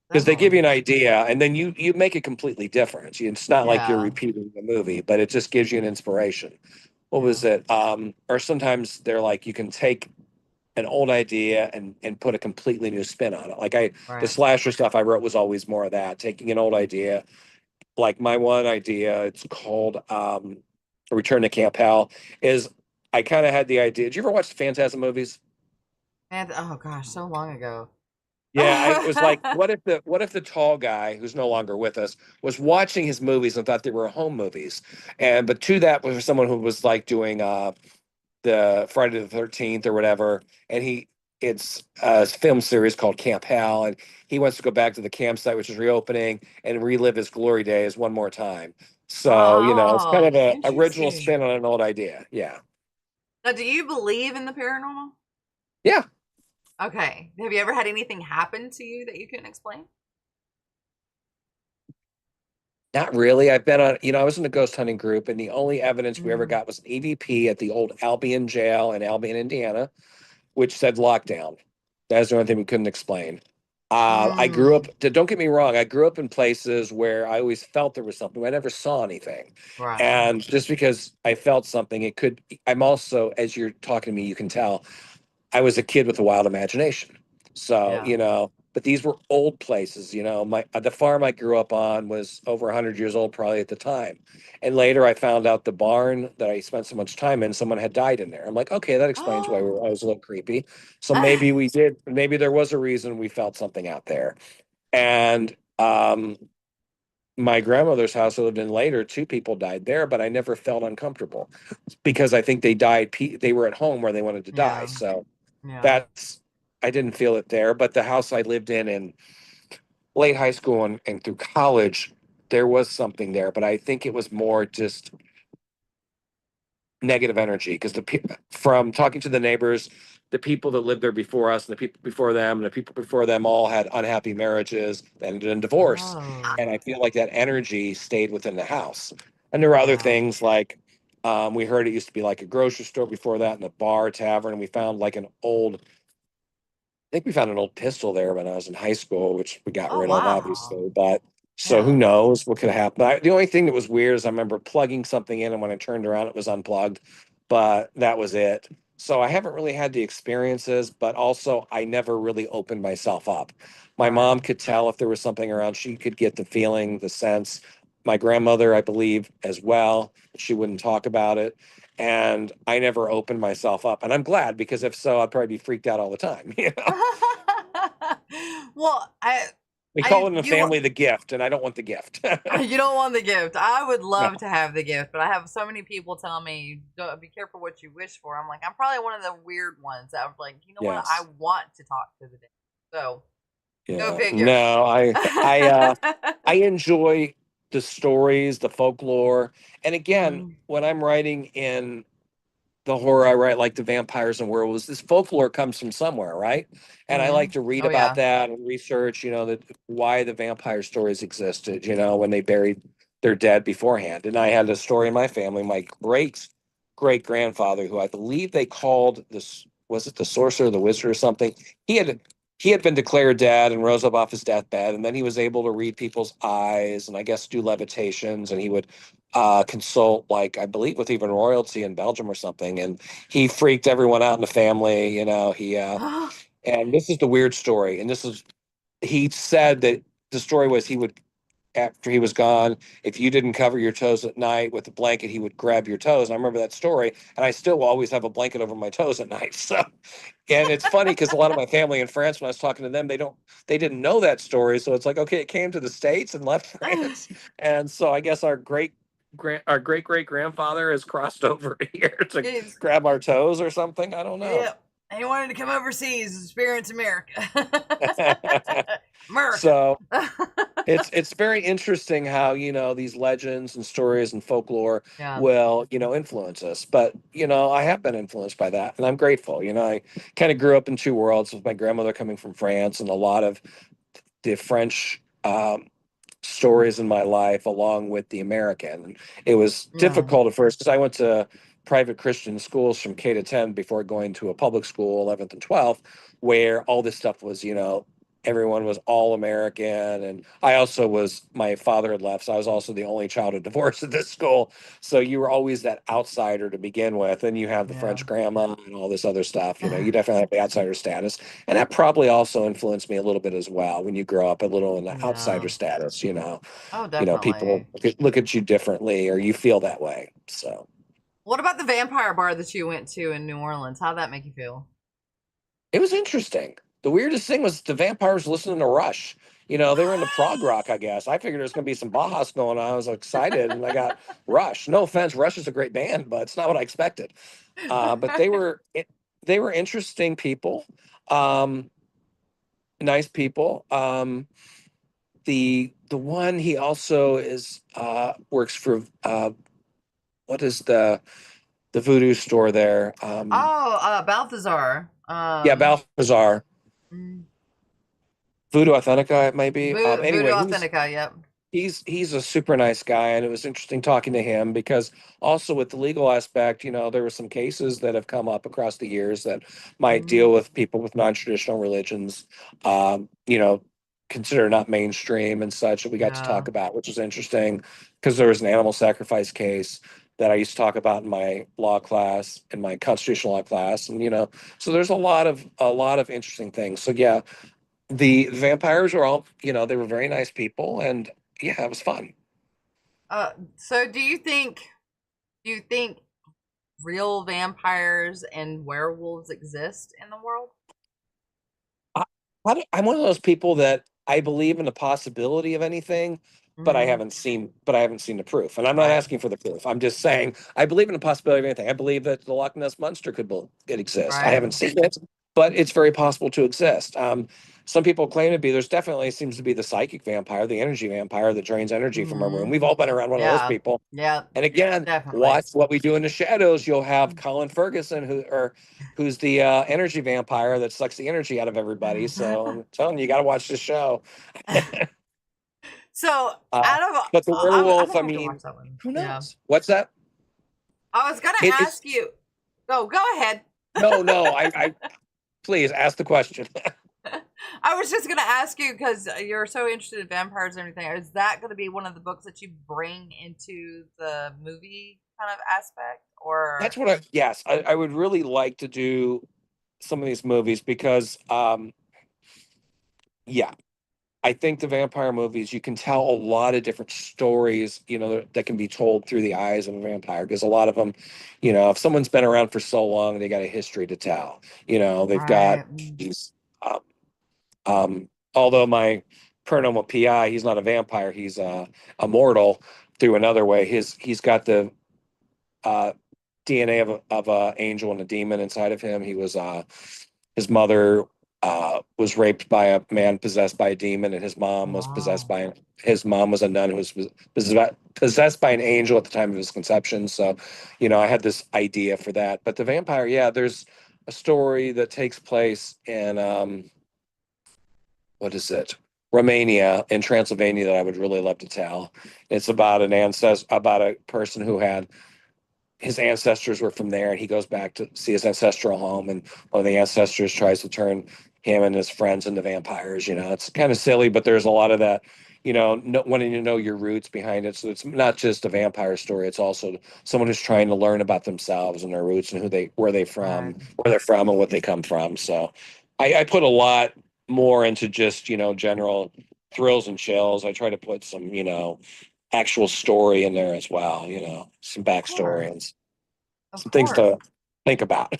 because they give you Definitely. an idea and then you make it completely different. It's not like you're Yeah. repeating the movie, but it just gives you an inspiration. What Yeah. was it? Or sometimes they're like you can take an old idea and put a completely new spin on it. Like the Right. slasher stuff I wrote was always more of that, taking an old idea. Like my one idea, it's called Return to Camp Hell, is I kind of had the idea. Did you ever watch the Phantasm movies? And oh gosh, so long ago. Yeah, I was like, what if the tall guy who's no longer with us was watching his movies and thought they were home movies? And but to that was someone who was like doing the Friday the 13th or whatever, and it's a film series called Camp Hell, and he wants to go back to the campsite, which is reopening, and relive his glory days one more time. So, it's kind Oh, of a original interesting. spin on an old idea. Yeah. Now, do you believe in the paranormal? Yeah. Okay. Have you ever had anything happen to you that you couldn't explain? Not really. I've been on, I was in a ghost hunting group, and the only evidence we ever Mm. got was an EVP at the old Albion jail in Albion, Indiana, which said lockdown. That's the only thing we couldn't explain. I grew up, Mm. don't get me wrong, I grew up in places where I always felt there was something. I never saw anything. Right. And just because I felt something, I'm also, as you're talking to me, you can tell, I was a kid with a wild imagination. So, Yeah. but these were old places, the farm I grew up on was over 100 years old probably at the time. And later I found out the barn that I spent so much time in, someone had died in there. I'm like, okay, that explains why Oh. I was a little creepy. So maybe there was a reason we felt something out there. And my grandmother's house I lived in later, two people died there, but I never felt uncomfortable because I think they died, they were at home where they wanted to die. Yeah. So Yeah. that's I didn't feel it there, but the house I lived in late high school and through college, there was something there, but I think it was more just negative energy because from talking to the neighbors, the people that lived there before us and the people before them and the people before them all had unhappy marriages that ended in divorce, Oh. and I feel like that energy stayed within the house. And there were other Yeah. things like we heard it used to be like a grocery store before that and a bar tavern, and we found like I think we found an old pistol there when I was in high school, which we got Oh rid of, wow. obviously. But so who Yeah. knows what could happen? The only thing that was weird is I remember plugging something in, and when I turned around, it was unplugged. But that was it. So I haven't really had the experiences, but also I never really opened myself up. My Right. mom could tell if there was something around. She could get the feeling, the sense. My grandmother, I believe, as well. She wouldn't talk about it, and I never opened myself up. And I'm glad because if so, I'd probably be freaked out all the time. Well, I We call I it in the you family the gift, and I don't want the gift. you don't want the gift. I would No. love to have the gift, but I have so many people tell me, "Don't be careful what you wish for." I'm like, I'm probably one of the weird ones that was like, you know what? I Yes. want to talk to the dead. So go Yeah. figure. No, I enjoy the stories, the folklore. And again, Mm, when I'm writing in the horror I write, like the vampires and werewolves, this folklore comes from somewhere, right? And I like mm. to read Oh about yeah. that and research, that why the vampire stories existed, when they buried their dead beforehand. And I had a story in my family, my great grandfather, who I believe they called this, was it the sorcerer, the wizard or something? He had he had been declared dead and rose up off his deathbed, and then he was able to read people's eyes and I guess do levitations, and he would consult, like, I believe with even royalty in Belgium or something, and he freaked everyone out in the family. And this is the weird story, and this is he said that the story was he would, after he was gone, if you didn't cover your toes at night with a blanket, he would grab your toes. And I remember that story, and I still always have a blanket over my toes at night. So, and it's funny because a lot of my family in France, when I was talking to them, they didn't know that story. So it's like, okay, it came to the States and left France, and so I guess our great great grandfather has crossed over here to He's grab our toes or something. I don't know. yep. He wanted to come overseas and experience America. America. So it's very interesting how, these legends and stories and folklore Yeah. will, influence us. But, I have been influenced by that, and I'm grateful. I kind of grew up in two worlds with my grandmother coming from France, and a lot of the French stories in my life along with the American. And it was Yeah. difficult at first because I went to private Christian schools from K to 10 before going to a public school, 11th and 12th, where all this stuff was, everyone was all American. And I also my father had left, so I was also the only child of divorce at this school. So you were always that outsider to begin with. And you have the Yeah. French grandma and all this other stuff. You definitely have the outsider status. And that probably also influenced me a little bit as well when you grow up a little in the Yeah. outsider status, Oh, people definitely. look at you differently or you feel that way. So What about the vampire bar that you went to in New Orleans? How'd that make you feel? it was interesting. The weirdest thing was the vampires listening to Rush. They were into prog rock, I guess. I figured there was going to be some Bajas going on. I was excited, and I got Rush. No offense, Rush is a great band, but it's not what I expected. But they were interesting people, um, nice people. The one, he also is works for what is the voodoo store there? Oh, Balthazar. Yeah, Balthazar. Mm, Voodoo Authentica, it might be. Voodoo Anyway, Authentica. Yep. he's a super nice guy, and it was interesting talking to him because also with the legal aspect, there were some cases that have come up across the years that might Mm, deal with people with non-traditional religions, consider not mainstream and such, that we got to yeah. talk about, which is interesting because there was an animal sacrifice case that I used to talk about in my law class, in my constitutional law class, and so there's a lot of interesting things. So yeah, the vampires were all, they were very nice people, and yeah, it was fun. So do you think real vampires and werewolves exist in the world? I, I'm one of those people that I believe in the possibility of anything, but I Hmm. haven't seen, the proof. And I'm not Right. asking for the proof. I'm just saying I believe in the possibility of anything. I believe that the Loch Ness monster could exist. I Right. haven't seen it, but it's very possible to exist. Some people claim to be. There's definitely seems to be the psychic vampire, the energy vampire that drains energy from a room. Hmm. We've all been around one of those Yeah. people. Yeah. And again, Definitely. watch What We Do in the Shadows. You'll have Colin Ferguson, who's the energy vampire that sucks the energy out of everybody. So I'm telling you, you got to watch this show. So Uh, out of but the I'm werewolf, gonna I have to mean, watch that one. who Yeah. knows? What's that? I was gonna It's ask you. Go ahead. no. I please ask the question. I was just gonna ask you because you're so interested in vampires and everything. Is that gonna be one of the books that you bring into the movie kind of aspect, or? That's what yes, I would really like to do some of these movies because, yeah, I think the vampire movies, you can tell a lot of different stories, that can be told through the eyes of a vampire. Because a lot of them, if someone's been around for so long, they got a history to tell. They've got Right. these. Um, although my paranormal PI. He's not a vampire. He's immortal through another way. He's got the uh, DNA of a angel and a demon inside of him. He was his mother was raped by a man possessed by a demon, and his mom was possessed Wow. by his mom was a nun who was possessed by an angel at the time of his conception. So, I had this idea for that. But the vampire, yeah, there's a story that takes place in what is it? Romania in Transylvania that I would really love to tell. It's about about a person who had his ancestors were from there, and he goes back to see his ancestral home, and one of the ancestors tries to turn him and his friends into vampires. It's kind of silly, but there's a lot of that, wanting to know your roots behind it. So it's not just a vampire story; it's also someone who's trying to learn about themselves and their roots and Right. where they're from, and what they come from. So I put a lot more into just general thrills and chills. I try to put some actual story in there as well, some Of backstory course. and Of some things course. to think about.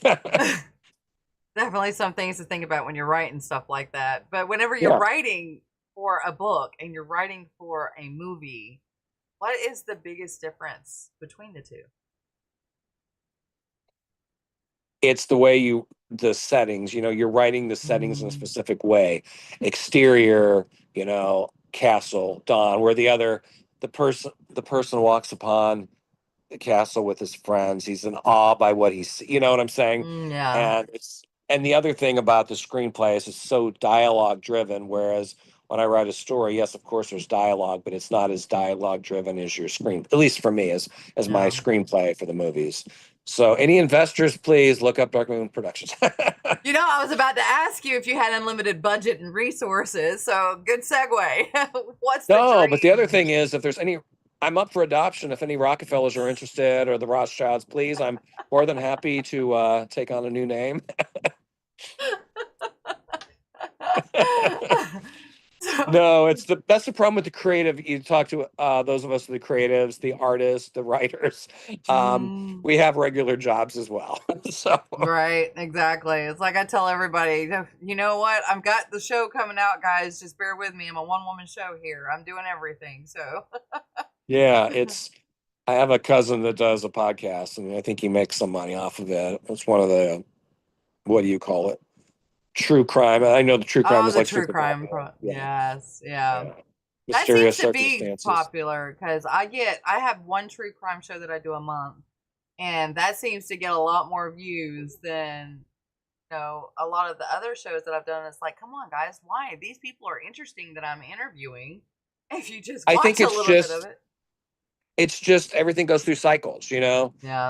Definitely some things to think about when you're writing stuff like that. But whenever you're Yeah. writing for a book and you're writing for a movie, what is the biggest difference between the two? It's the settings, you're writing the settings in a Mm, specific way. Exterior, castle, dawn, where the person walks upon the castle with his friends. He's in awe by what he's, you know what I'm saying? yeah. And the other thing about the screenplay is it's so dialogue driven. Whereas when I write a story, yes, of course there's dialogue, but it's not as dialogue driven as your screen, at least for me, as my Yeah. screenplay for the movies. So any investors, please look up Dark Moon Productions. I was about to ask you if you had unlimited budget and resources. So good segue. What's the No, but the other dream? thing is, if there's any, I'm up for adoption. If any Rockefellers are interested or the Rothschilds, please, I'm more than happy to take on a new name. So, No, that's the problem with the creative. You talk to those of us, the creatives, the artists, the writers. mm, We have regular jobs as well. So right, exactly. It's like I tell everybody, you know what? I've got the show coming out, guys. Just bear with me. I'm a one woman show here. I'm doing everything. So, yeah, I have a cousin that does a podcast, and I think he makes some money off of it. It's one of the, what do you call it? True crime. I know the true crime oh, is the like true super crime. popular. Yeah, Yes, yeah. yeah. That seems Mysterious to be circumstances. popular because I have one true crime show that I do a month, and that seems to get a lot more views than a lot of the other shows that I've done. It's like, come on, guys, why? These people are interesting that I'm interviewing. If you just I think watch a little bit of it. it's just everything goes through cycles. Yeah.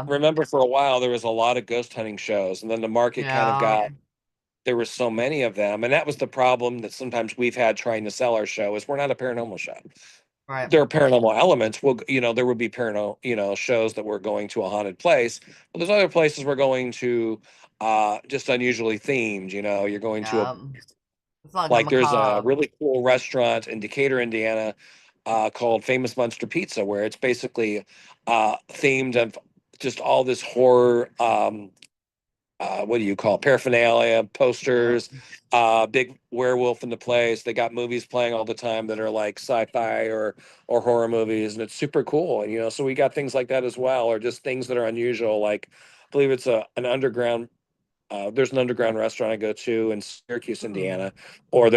Remember for a while there was a lot of ghost hunting shows, and then the market kind of Yeah. got, there were so many of them, and that was the problem that sometimes we've had trying to sell our show is we're not a paranormal show. Right. There are paranormal elements. There would be paranormal, shows that we're going to a haunted place, but there's other places we're going to just unusually themed. You're going to Yeah. It's like a like there's a macabre. really cool restaurant in Decatur, Indiana, called Famous Monster Pizza, where it's basically themed of just all this horror. What do you call it? Paraphernalia, Yeah. posters, big werewolf in the place. They got movies playing all the time that are like sci-fi or horror movies, and it's super cool. And so we got things like that as well, or just things that are unusual. Like, I believe it's an underground. There's an underground restaurant I go to in Syracuse, Ooh. Indiana, or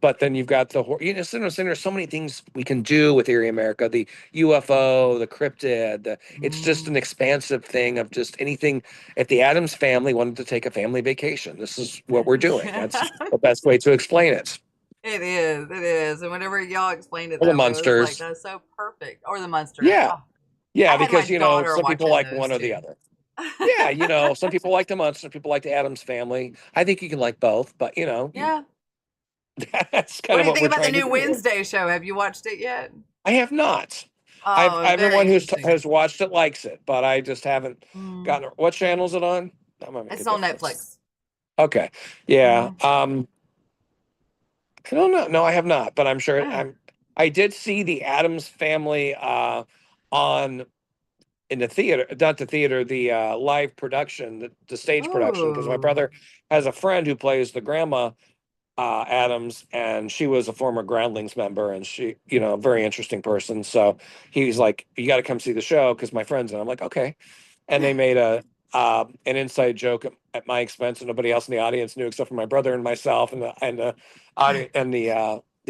but then you've got there's so many things we can do with Erie America, the UFO, the cryptid, it's just an Mm. expansive thing of just anything. If the Adams family wanted to take a family vacation, this is what we're doing. That's the best way to explain it. It is. It is. And whenever y'all explained it Or the that way, it was like, monsters. that's so perfect. Or the Munsters. Yeah. Oh, Yeah, I had my because daughter some people watching like those one or the too. other. Yeah, some people like the monster, some people like the Adams family. I think you can like both, but Yeah. that's kind What of do you what think we're about the trying to new do. Wednesday show? Have you watched it yet? I have not. Oh, very Everyone interesting. has watched it likes it, but I just haven't Mm. gotten it. What channel is it on? That might make a It's on difference. Netflix. Okay. Yeah. Mm. I don't know. No, I have not, but I'm sure Oh. I did see the Adams family on in the theater, not the theater, the live production, the stage production, because my Ooh. brother has a friend who plays the grandma Adams, and she was a former Groundlings member, and she, a very interesting person. So he's like, "You got to come see the show because my friends." And I'm like, "Okay." And they made an inside joke at my expense, and nobody else in the audience knew except for my brother and myself and the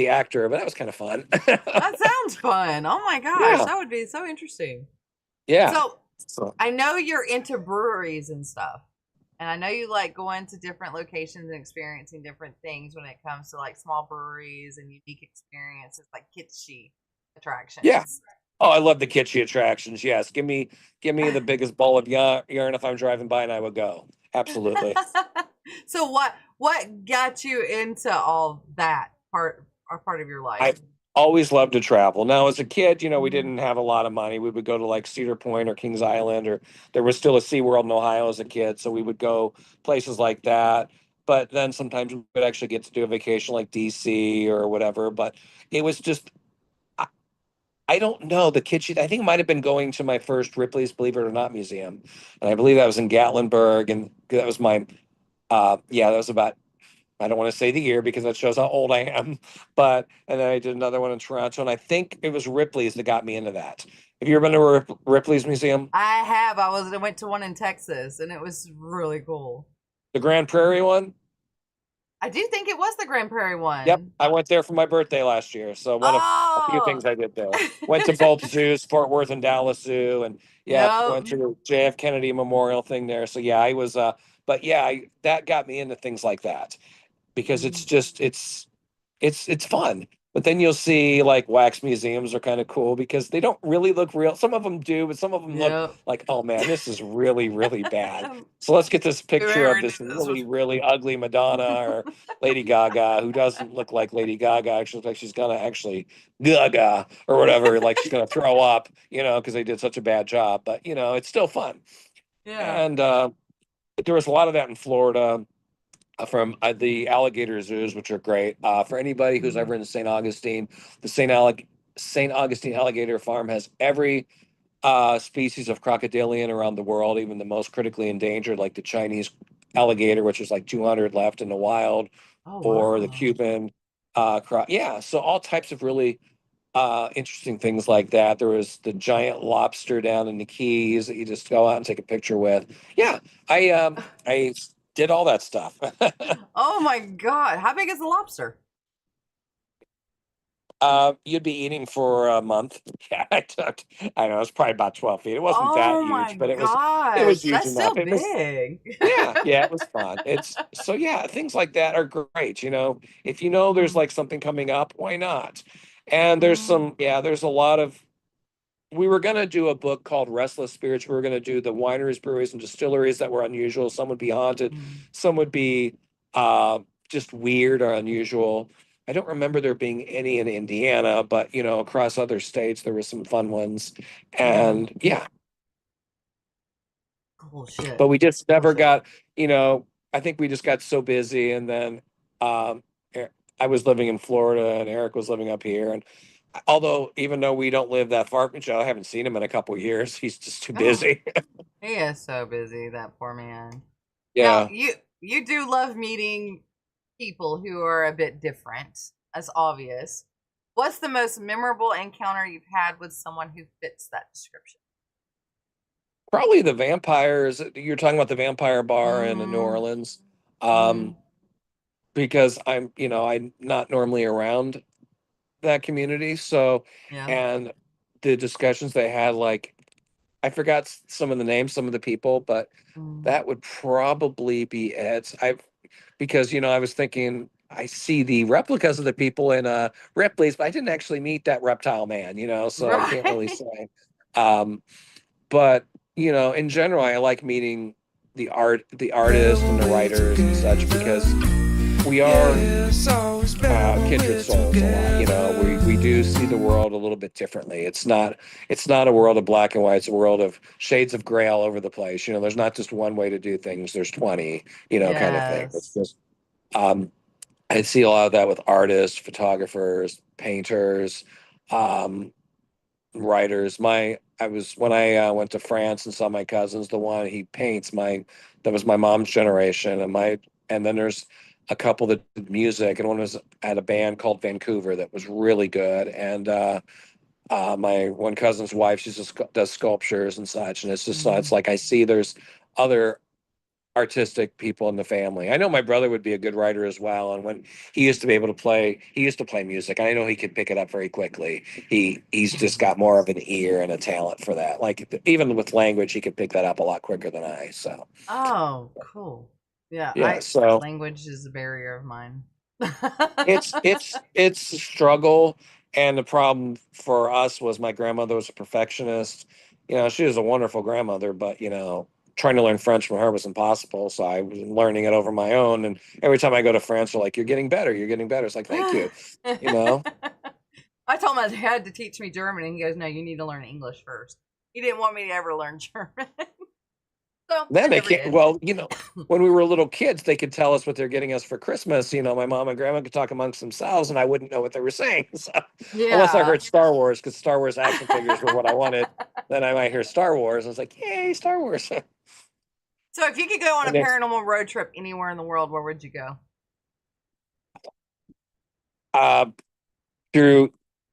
actor. But that was kind of fun. That sounds fun. Oh my gosh, Yeah, that would be so interesting. yeah. So So I know you're into breweries and stuff. And I know you like going to different locations and experiencing different things when it comes to like small breweries and unique experiences like kitschy yeah. attractions. Oh, I love the kitschy attractions. Yes, give me the biggest ball of yarn if I'm driving by, and I would go. Absolutely. So what got you into all that part of your life? I've always loved to travel. Now, as a kid, we Mhm. didn't have a lot of money. We would go to like Cedar Point or Kings Island, or there was still a SeaWorld in Ohio as a kid. So we would go places like that. But then sometimes we would actually get to do a vacation like DC or whatever. But it was just, I, I don't know, the kitschy. I think it might have been going to my first Ripley's Believe It or Not museum. And I believe that was in Gatlinburg. And that was that was about, I don't want to say the year because that shows how old I am. But and then I did another one in Toronto, and I think it was Ripley's that got me into that. Have you ever been to Ripley's Museum? I have. I went to one in Texas and it was really cool. The Grand Prairie one? I do think it was the Grand Prairie Yep. one. I went there for my birthday last year. So one of a few Oh. things I did there. Went to both zoos, Fort Worth and Dallas Zoo, and yeah, Yep. went to the JF Kennedy Memorial thing there. So yeah, I was but yeah, that got me into things like that because it's Mhm. just it's fun. But then you'll see like wax museums are kind of cool because they don't really look real. Some of them do, but some of them look Yep. like, oh man, this is really, really bad. So let's get this picture of Whoever did this this was really, really ugly Madonna or Lady Gaga, who doesn't look like Lady Gaga. Actually, looks like she's gonna actually Gaga or whatever, like she's gonna throw up, because they did such a bad job. But it's still fun. yeah. And there was a lot of that in Florida from the alligator zoos, which are great. For anybody who's Mhm. ever in St. Augustine, the St. Augustine Alligator Farm has every species of crocodilian around the world, even the most critically endangered, like the Chinese alligator, which is like 200 left in the wild, Oh or the wow. Cuban yeah, so all types of really interesting things like that. There was the giant lobster down in the Keys that you just go out and take a picture with. Yeah, I did all that stuff. Oh my god. How big is the lobster? You'd be eating for a month. Yeah, I know it's probably about 12 feet. It wasn't that Oh my huge, but it was gosh. huge That's enough. still It was, big. yeah, it was fun. Yeah, things like that are great. If there's Mhm. like something coming up, why not? And Mhm. there's a lot of, we were going to do a book called Restless Spirits. We were going to do the wineries, breweries, and distilleries that were unusual. Some would be haunted, Mhm. some would be just weird or unusual. I don't remember there being any in Indiana, but across other states there were some fun ones. Mhm. And yeah, Cool shit. but we just Cool never shit. got, I think we just got so busy. And then um, E- I was living in Florida and Eric was living up here. And although, even though we don't live that far from each other, I haven't seen him in a couple of years. He's just too Oh, busy. he is so busy, that poor man. Now, Yeah. you do love meeting people who are a bit different. That's obvious. What's the most memorable encounter you've had with someone who fits that description? Probably the vampires. You're talking about the vampire bar in New Mhm. Orleans. Mhm. Um, because I'm not normally around that community. So, Yeah. and the discussions they had, like, I forgot some of the names, some of the people, but Mhm. that would probably be it. Because, I was thinking, I see the replicas of the people in Ripley's, but I didn't actually meet that reptile man, so I can't really Right. say. Um, but in general, I like meeting the artists and the writers and such because we are kindred souls a lot. We do see the world a little bit differently. It's not a world of black and white. It's a world of shades of gray all over the place. There's not just one way to do things. There's 20, kind of thing. It's Yes. just um, I see a lot of that with artists, photographers, painters, um, writers. I was when I went to France and saw my cousins. The one he paints, that was my mom's generation, and then there's a couple that did music, and one was at a band called Vancouver that was really good. And my one cousin's wife, she just does sculptures and such, and it's just it's like I see there's other artistic people in the family. I know my brother would be a good writer as well, and when he used to be able to play, he used to play music, and I know he could pick it up very quickly. He's just got more of an ear and a talent for that. Like even with language, he could pick that up a lot quicker than I. So Oh, cool. Yeah, yeah, so language is a barrier of mine. it's a struggle, and the problem for us was my grandmother was a perfectionist. You know, she was a wonderful grandmother, but you know, trying to learn French from her was impossible. So I was learning it over my own, and every time I go to France, they're like, "You're getting better, you're getting better." It's like, thank you, you know. I told him I had to teach me German, and he goes, "No, you need to learn English first." He didn't want me to ever learn German. So I Then they never can't. did. Well, you know, when we were little kids, they could tell us what they're getting us for Christmas. You know, my mom and grandma could talk amongst themselves, and I wouldn't know what they were saying. So, unless I Yeah. heard Star Wars, because Star Wars action figures were what I wanted, then I might hear Star Wars. I was like, "Yay, Star Wars!" So if you could go on a And it's paranormal road trip anywhere in the world, where would you go? uh, through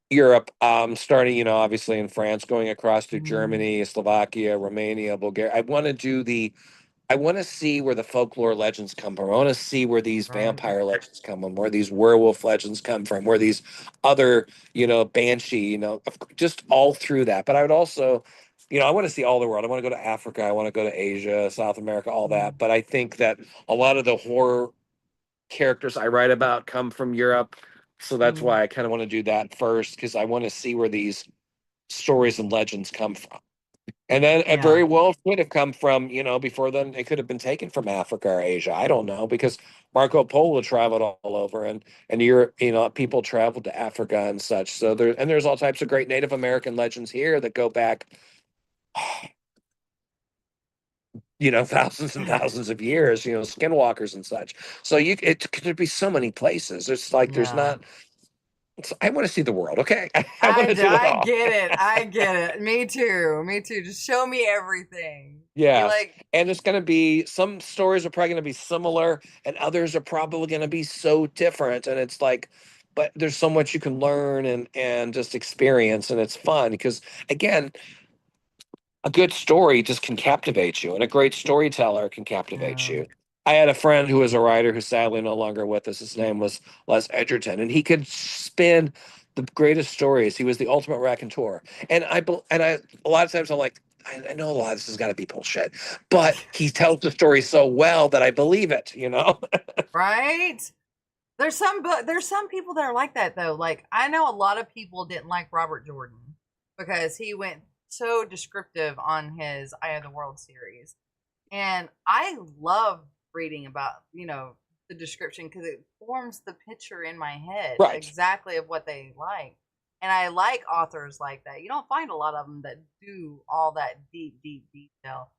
Europe, starting, you know, obviously in France, going across through Mm, Germany, Slovakia, Romania, Bulgaria. I want to see where the folklore legends come from. I want to see where these right. vampire legends come from, where these werewolf legends come from, where these other, you know, banshee, you know, just all through that. But I would also, you know, I want to see all the world. I want to go to Africa. I want to go to Asia, South America, all that. Mm, But I think that a lot of the horror characters I write about come from Europe. So that's mm, why I kind of want to do that first, because I want to see where these stories and legends come from. And then it yeah. very well could have come from, you know, before then it could have been taken from Africa or Asia. I don't know, because Marco Polo traveled all over, and Europe, you know, people traveled to Africa and such. So there's all types of great Native American legends here that go back, you know, thousands and thousands of years, you know, skinwalkers and such. So it could be so many places. It's like there's Yeah. not. I want to see the world. Okay, I want to do it I all. get it. I get it. Me too. Me too. Just show me everything. You Yes. like, And it's going to be, some stories are probably going to be similar, and others are probably going to be so different. And it's like, but there's so much you can learn and just experience, and it's fun because, again, a good story just can captivate you, and a great storyteller can captivate yeah. you. I had a friend who was a writer who's sadly no longer with us. His name was Les Edgerton, and he could spin the greatest stories. He was the ultimate raconteur. And I a lot of times I'm like, I know a lot of this has got to be bullshit, but he tells the story so well that I believe it, you know? Right? There's some people that are like that though. Like I know a lot of people didn't like Robert Jordan because he went so descriptive on his Eye of the World series. And I love reading about, the description because it forms the picture in my head Right. exactly of what they like. And I like authors like that. You don't find a lot of them that do all that deep, deep detail.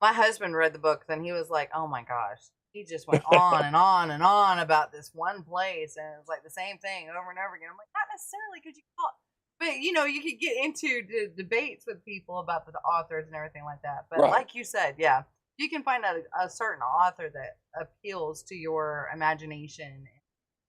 My husband read the book, and he was like, "Oh my gosh." He just went on and on and on about this one place, and it was like the same thing over and over again. I'm like, not necessarily because you call, but you could get into debates with people about the authors and everything like that. But Right. like you said, yeah, you can find a certain author that appeals to your imagination and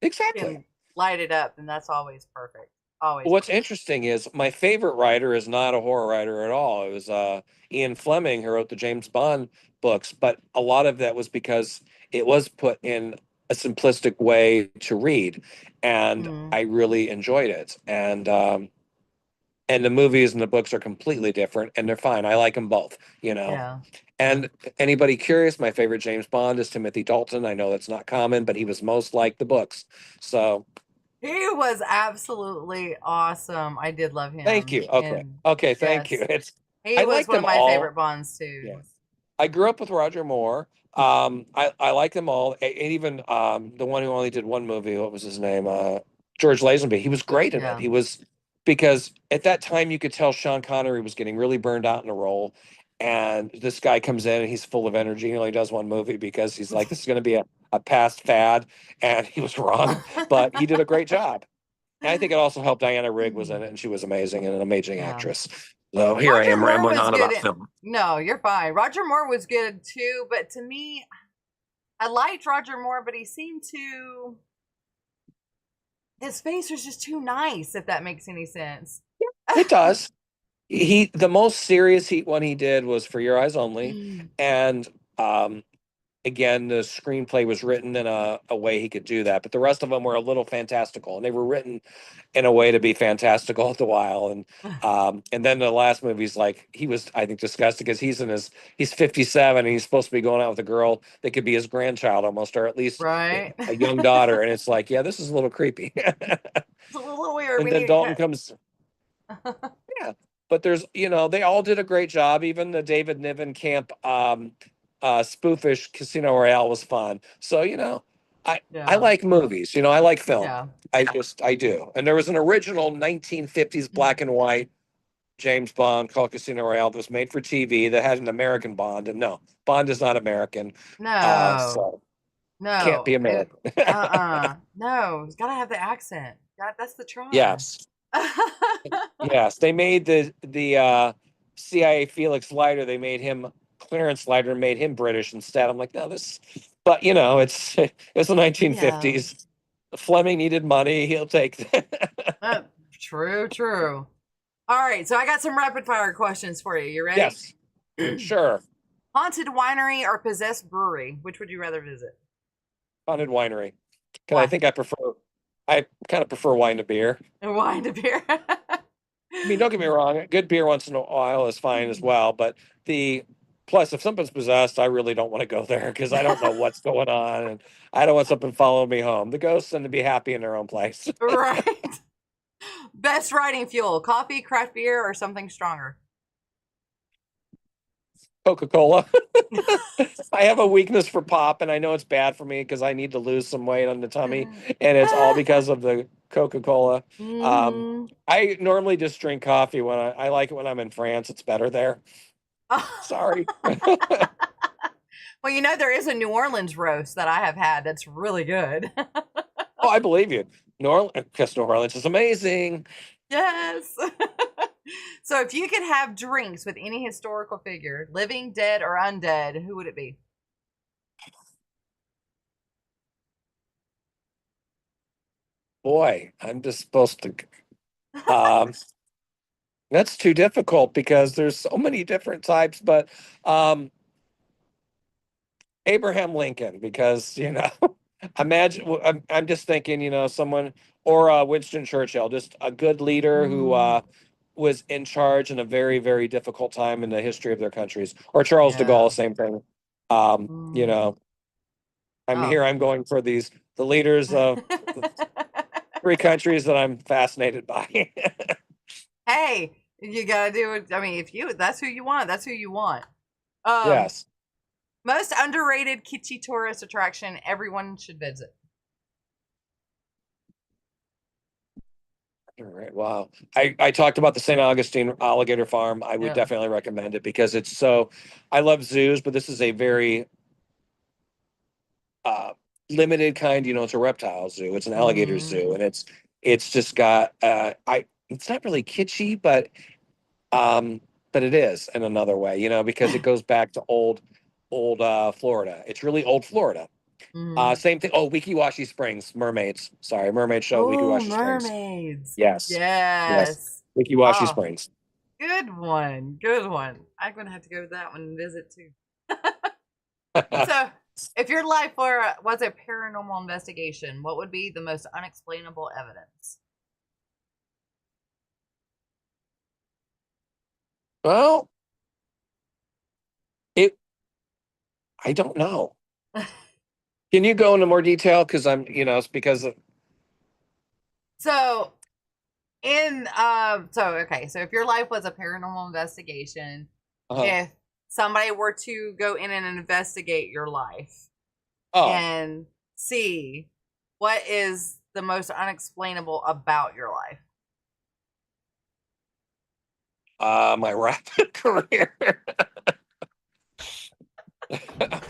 Exactly. can light it up, and that's always perfect. Always What's perfect. interesting is my favorite writer is not a horror writer at all. It was Ian Fleming who wrote the James Bond books, but a lot of that was because it was put in a simplistic way to read, and Mm, I really enjoyed it. And the movies and the books are completely different, and they're fine. I like them both, you know. yeah. And anybody curious, my favorite James Bond is Timothy Dalton. I know that's not common, but he was most like the books. So He was absolutely awesome. I did love thank him. you. Okay. And Okay, thank you. yes, It's he I was like one of them my all. favorite Bonds too. Yeah. I grew up with Roger Moore. I like them all. And even the one who only did one movie, what was his name? George Lazenby. He was great in it. Yeah. He was, because at that time you could tell Sean Connery was getting really burned out in a role. And this guy comes in and he's full of energy. He only does one movie because he's like, this is going to be a past fad. And he was wrong, but he did a great job. And I think it also helped Diana Rigg was in it, and she was amazing and an amazing Yeah. actress. So here I Roger am Moore rambling was on good about in, film. no, you're fine. Roger Moore was good too, but to me, I liked Roger Moore, but he seemed to. His face was just too nice, if that makes any sense. It does. The most serious one he did was For Your Eyes Only, and um, again, the screenplay was written in a way he could do that, but the rest of them were a little fantastical, and they were written in a way to be fantastical all the while. And then the last movie's like, he was, I think, disgusted because he's 57 and he's supposed to be going out with a girl that could be his grandchild almost, or at least Right? a young daughter, and it's like, yeah, this is a little creepy. It's a little weird. And We then need to Dalton comes. Yeah, but there's, they all did a great job. Even the David Niven Camp spoofish Casino Royale was fun. So, I Yeah. like movies. I like film. Yeah. I do. And there was an original 1950s black and white James Bond called Casino Royale that was made for TV that had an American Bond. And no, Bond is not American. No. So can't No. be American. No. He's got to have the accent. That's the charm. Yes. Yes, they made the CIA Felix Leiter. They made him Clarence Leiter, made him British instead. I'm like, no, this. But it's the 1950s. Fleming needed money. He'll take that. True. True. All right. So I got some rapid fire questions for you. You ready? Yes, sure. Haunted winery or possessed brewery? Which would you rather visit? Haunted winery. Because Why? I think I kind of prefer wine to beer. Wine to beer. I mean, don't get me wrong, good beer once in a while is fine as well. But plus, if something's possessed, I really don't want to go there because I don't know what's going on, and I don't want something following me home. The ghosts tend to be happy in their own place. Right. Best riding fuel: coffee, craft beer, or something stronger? Coca-Cola. I have a weakness for pop, and I know it's bad for me because I need to lose some weight on the tummy, and it's all because of the Coca-Cola. I normally just drink coffee when I like it when I'm in France. It's better there. Sorry. Well, there is a New Orleans roast that I have had that's really good. Oh, I believe you. New Orleans is amazing. Yes. So if you could have drinks with any historical figure, living, dead, or undead, who would it be? Boy, I'm just supposed to. That's too difficult because there's so many different types, but Abraham Lincoln, because imagine I'm just thinking, someone or Winston Churchill, just a good leader who was in charge in a very, very difficult time in the history of their countries. Or Charles de Gaulle, same thing. I'm going for the leaders of three countries that I'm fascinated by. Hey, you gotta do it. I mean, that's who you want, that's who you want. Yes. Most underrated kitschy tourist attraction everyone should visit. All right. Wow. I talked about the St. Augustine Alligator Farm. I would Yeah. definitely recommend it because I love zoos, but this is a very limited kind, it's a reptile zoo. It's an alligator zoo. And it's just got, it's not really kitschy, but it is in another way, because it goes back to old Florida. It's really old Florida. Same thing. Oh, Weeki Springs, mermaids. Sorry, mermaid show. Weeki Springs. Mermaids. Yes. Yes. Weeki Springs. Good one. Good one. I'm gonna have to go to that one and visit too. So, if your life was a paranormal investigation, what would be the most unexplainable evidence? Well, I don't know. Can you go into more detail? Because it's because of. So, so if your life was a paranormal investigation, if somebody were to go in and investigate your life and see what is the most unexplainable about your life. My rap career.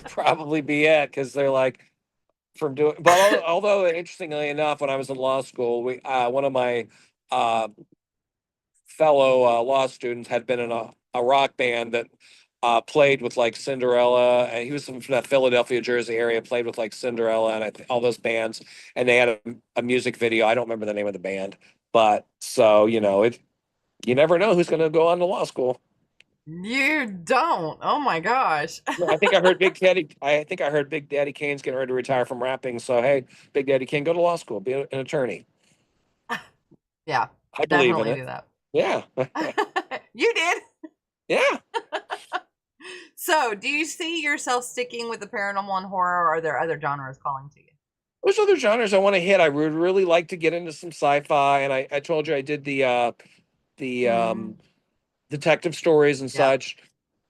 Probably be it because they're like from doing. But although interestingly enough, when I was in law school, one of my fellow law students had been in a rock band that played with like Cinderella, and he was from that Philadelphia, Jersey area. Played with like Cinderella and all those bands, and they had a music video. I don't remember the name of the band, but so you never know who's going to go on to law school. You don't. Oh my gosh. No, I think I heard Big Daddy. I think I heard Big Daddy Kane's getting ready to retire from rapping. So hey, Big Daddy Kane, go to law school, be an attorney. Yeah, I believe in definitely it. do that. Yeah, You did. yeah. So, do you see yourself sticking with the paranormal and horror, or are there other genres calling to you? There's other genres I want to hit. I would really like to get into some sci-fi, and I told you I did the Mm, detective stories and yeah. such.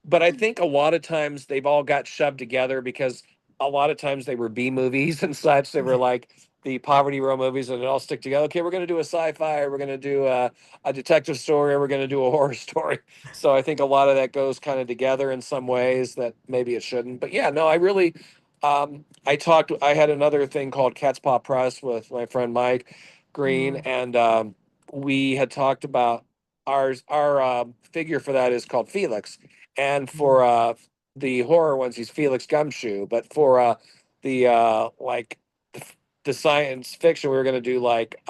But I think a lot of times they've all got shoved together because a lot of times they were B movies and such. They were like the poverty row movies, and it all stick together. Okay, we're going to do a sci-fi, or we're going to do a detective story, or we're going to do a horror story. So I think a lot of that goes kind of together in some ways that maybe it shouldn't. But yeah, no, I really, I had another thing called Cat's Paw Press with my friend Mike Green, Mm, and we had talked about our figure for that is called Felix, and mm, for the horror ones, he's Felix Gumshoe. But for the like the science fiction, we were going to do like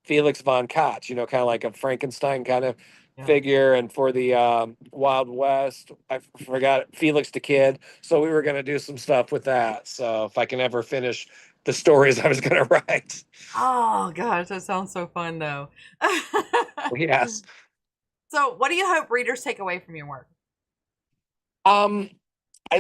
Felix von Kotz, kind of like a Frankenstein kind of yeah. figure. And for the Wild West, I forgot Felix the Kid. So we were going to do some stuff with that. So if I can ever finish the stories I was going to write, Oh gosh, that sounds so fun though. yes. So, what do you hope readers take away from your work? Um, I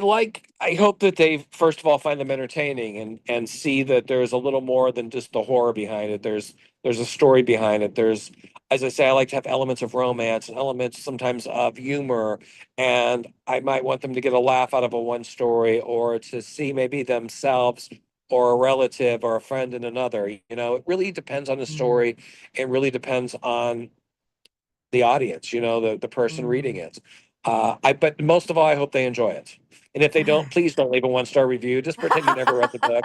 hope that they first of all find them entertaining and see that there's a little more than just the horror behind it. There's a story behind it. There's, as I say, I like to have elements of romance, elements sometimes of humor, and I might want them to get a laugh out of a one story or to see maybe themselves or a relative or a friend in another. It really depends on the Mm, story. It really depends on the audience, the person reading mm. it. But most of all, I hope they enjoy it. And if they don't, please don't leave a 1-star review. Just pretend you never read the book.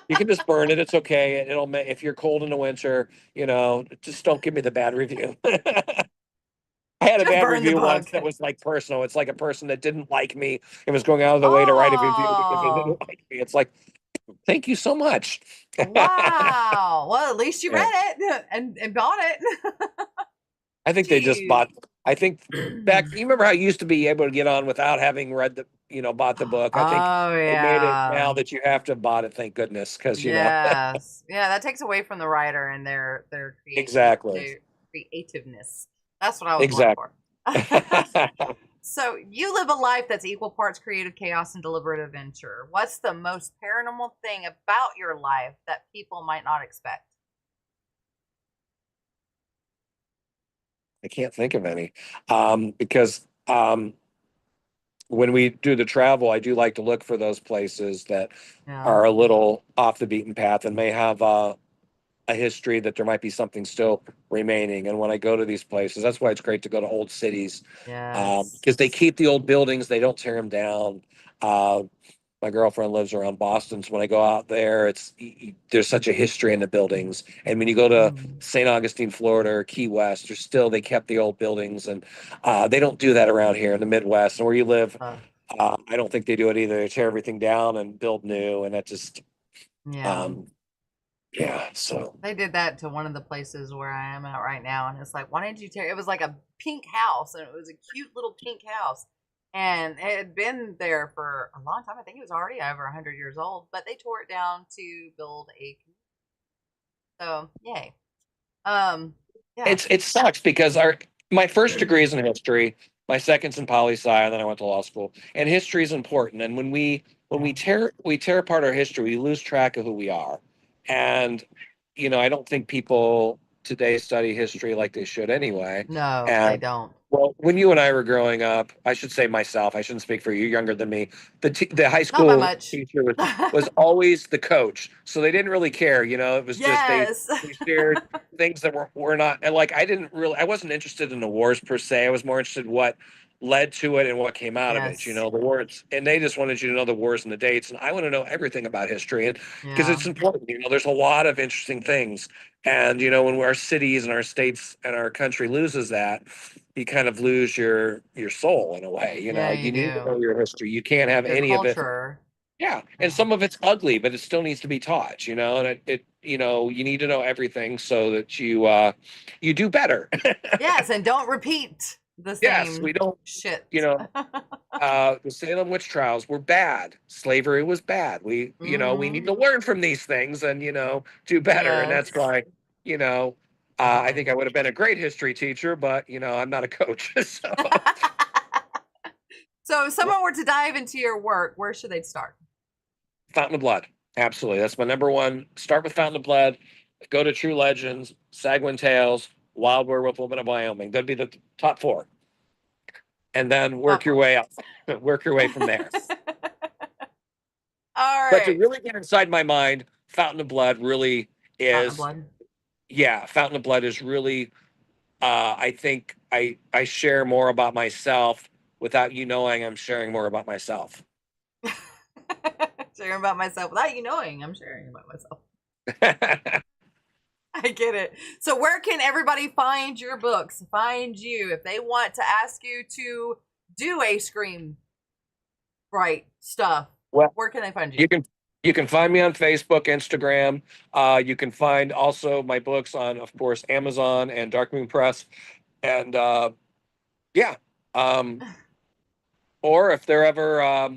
You can just burn it. It's okay. If you're cold in the winter, just don't give me the bad review. I had a Just bad burn the review once book. that was like personal. It's like a person that didn't like me and was going out of the way to write a review because they Oh, didn't like me. It's like, thank you so much. wow. Well, at least you Yeah. read it and bought it. I think they just Jeez. bought. I think back. You remember how you used to be able to get on without having read bought the book. I think Oh they made it yeah. now that you have to have bought it. Thank goodness, because Yes. Yeah, that takes away from the writer and their exactly, creativeness. That's what I was going exactly. for. So you live a life that's equal parts creative chaos and deliberate adventure. What's the most paranormal thing about your life that people might not expect? I can't think of any, because when we do the travel, I do like to look for those places that Yeah. are a little off the beaten path and may have a history that there might be something still remaining. And when I go to these places, that's why it's great to go to old cities, Yes. because they keep the old buildings, they don't tear them down. Uh, my girlfriend lives around Boston, so when I go out there, there's such a history in the buildings. And when you go to Mm, St. Augustine, Florida, or Key West, they kept the old buildings, and they don't do that around here in the Midwest. And where you live, uh, I don't think they do it either. They tear everything down and build new, and that just yeah. um, yeah. So They did that to one of the places where I am at right now, and it's like, why didn't you tear? It was like a pink house, and it was a cute little pink house, and it had been there for a long time. I think it was already over 100 years old, but they tore it down to build a. So yay. Um, yeah. it sucks because my first degree is in history, my second's in poli sci, and then I went to law school. And history is important. And when Yeah. we tear apart our history, we lose track of who we are. And I don't think people today study history like they should anyway. No, they And don't. well, when you and I were growing up, I should say myself, I shouldn't speak for you, you're younger than me. The high Not by school much. teacher was always the coach. So they didn't really care, it was just Yes. they shared things that were not, and like I wasn't interested in the wars per se. I was more interested in what led to it and what came out of it. Yes. The words, and they just wanted you to know the wars and the dates. And I want to know everything about history, and because Yeah. it's important. There's a lot of interesting things, and when our cities and our states and our country loses that, you kind of lose your soul in a way. Yeah, You you need to do. know your history. You can't have Your any of it. culture. Yeah, and some of it's ugly, but it still needs to be taught. And it you need to know everything so that you do better. Yes, and don't repeat the Yes, same we don't. shit. The Salem witch trials were bad. Slavery was bad. We need to learn from these things and do better. And that's Yes. why I think I would have been a great history teacher, but I'm not a coach. So So if someone were to dive into your work, where should they start? Fountain of Blood, absolutely. That's my number one. Start with Fountain of Blood. Go to True Legends, Sagwin Tales, Wild Werewolf Woman of Wyoming. That'd be the top 4. And then work your way up. Work your way from there. All But to right. really get inside my mind, Fountain of Blood really Fountain of is. Blood. Yeah, Fountain of Blood is really. I think I share more about myself without you knowing I'm sharing more about myself. Sharing about myself without you knowing I'm sharing about myself. I get it. So where can everybody find your books, find you, if they want to ask you to do a screen write stuff? Well, where can they find you? You can find me on Facebook, Instagram. You can find also my books on, of course, Amazon and Dark Moon Press. And yeah. Or if they're ever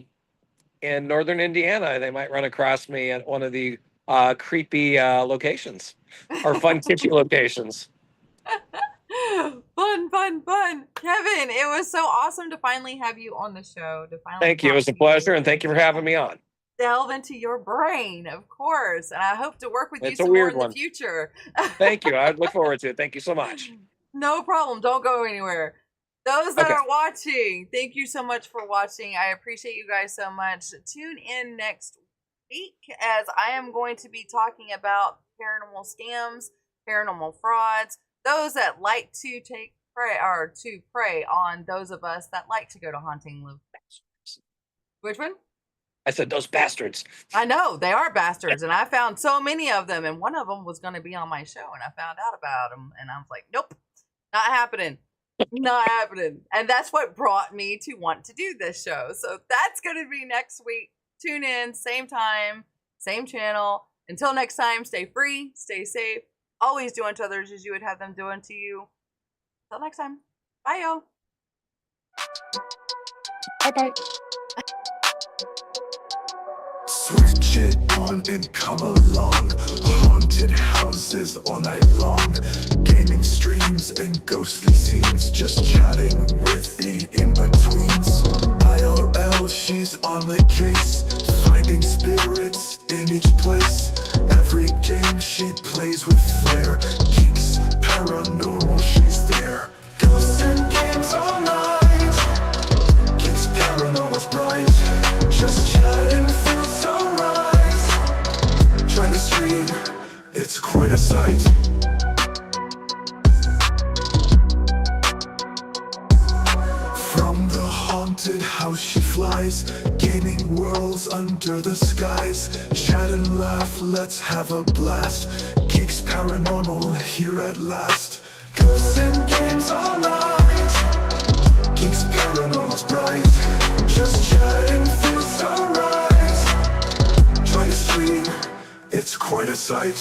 in northern Indiana, they might run across me at one of the creepy locations or fun kitschy locations. Fun. Kevin, it was so awesome to finally have you on the show. Thank you. It was a pleasure, and thank you for having me on. Delve into your brain, of course. And I hope to work with you It's a some more weird in one. the future. Thank you. I look forward to it. Thank you so much. No problem. Don't go anywhere. Those that Okay. are watching, thank you so much for watching. I appreciate you guys so much. Tune in next week as I am going to be talking about paranormal scams, paranormal frauds, those that like to prey on those of us that like to go to haunting locations. Which one? I said those bastards. I know they are bastards, and I found so many of them, and one of them was going to be on my show, and I found out about him, and I was like, nope, not happening. Not happening. And that's what brought me to want to do this show. So that's going to be next week. Tune in, same time, same channel. Until next time, stay free, stay safe, always do unto others as you would have them do unto you. Until next time, bye, y'all. Bye-bye. Switch it on and come along. Haunted houses all night long. Gaming streams and ghostly scenes. Just chatting with the in-betweens. IRL, she's on the case. Finding spirits in each place. Every game she plays with flair. Geeks, paranormal, she's there. Ghosts and games all night. Geeks, paranormal's bright. Just chatting through sunrise. Trying to stream, it's quite a sight. From the haunted house she flies, gaining worlds under the skies. Chat and laugh, let's have a blast. Geeks paranormal here at last. Ghosts and games all night. Geeks paranormal's bright. Just chatting through sunrise. Trying to stream, it's quite a sight.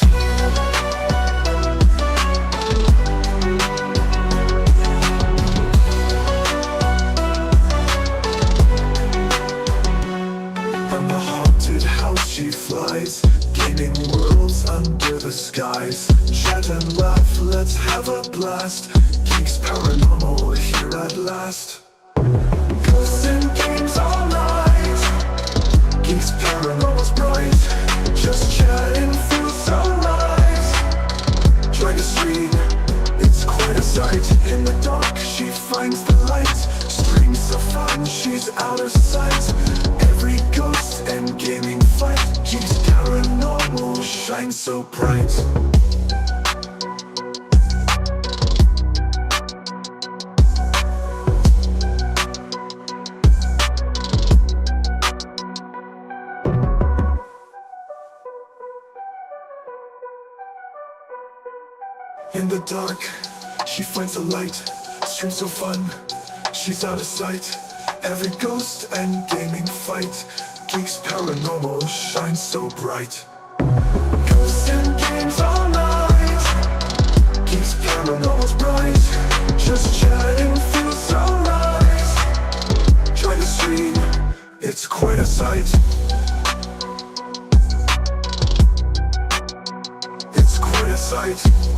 From the haunted house she flies, gaining worlds under the skies. Chat and laugh, let's have a blast. Geeks paranormal here at last. Ghosts and games all night. Geeks paranormal's bright. Just chatting through sunrise. Trying to stream, it's quite a sight. In the dark she finds the light. Streams so fun, she's out of sight. Every ghost and gaming fight. Geeks paranormal shines so bright. In the dark, she finds a light. Stream so fun, she's out of sight. Every ghost and gaming fight, Geeks Paranormal shines so bright. Ghosts and games all night, Geeks Paranormal's bright. Just chatting feels so right. Join the stream, it's quite a sight. It's quite a sight.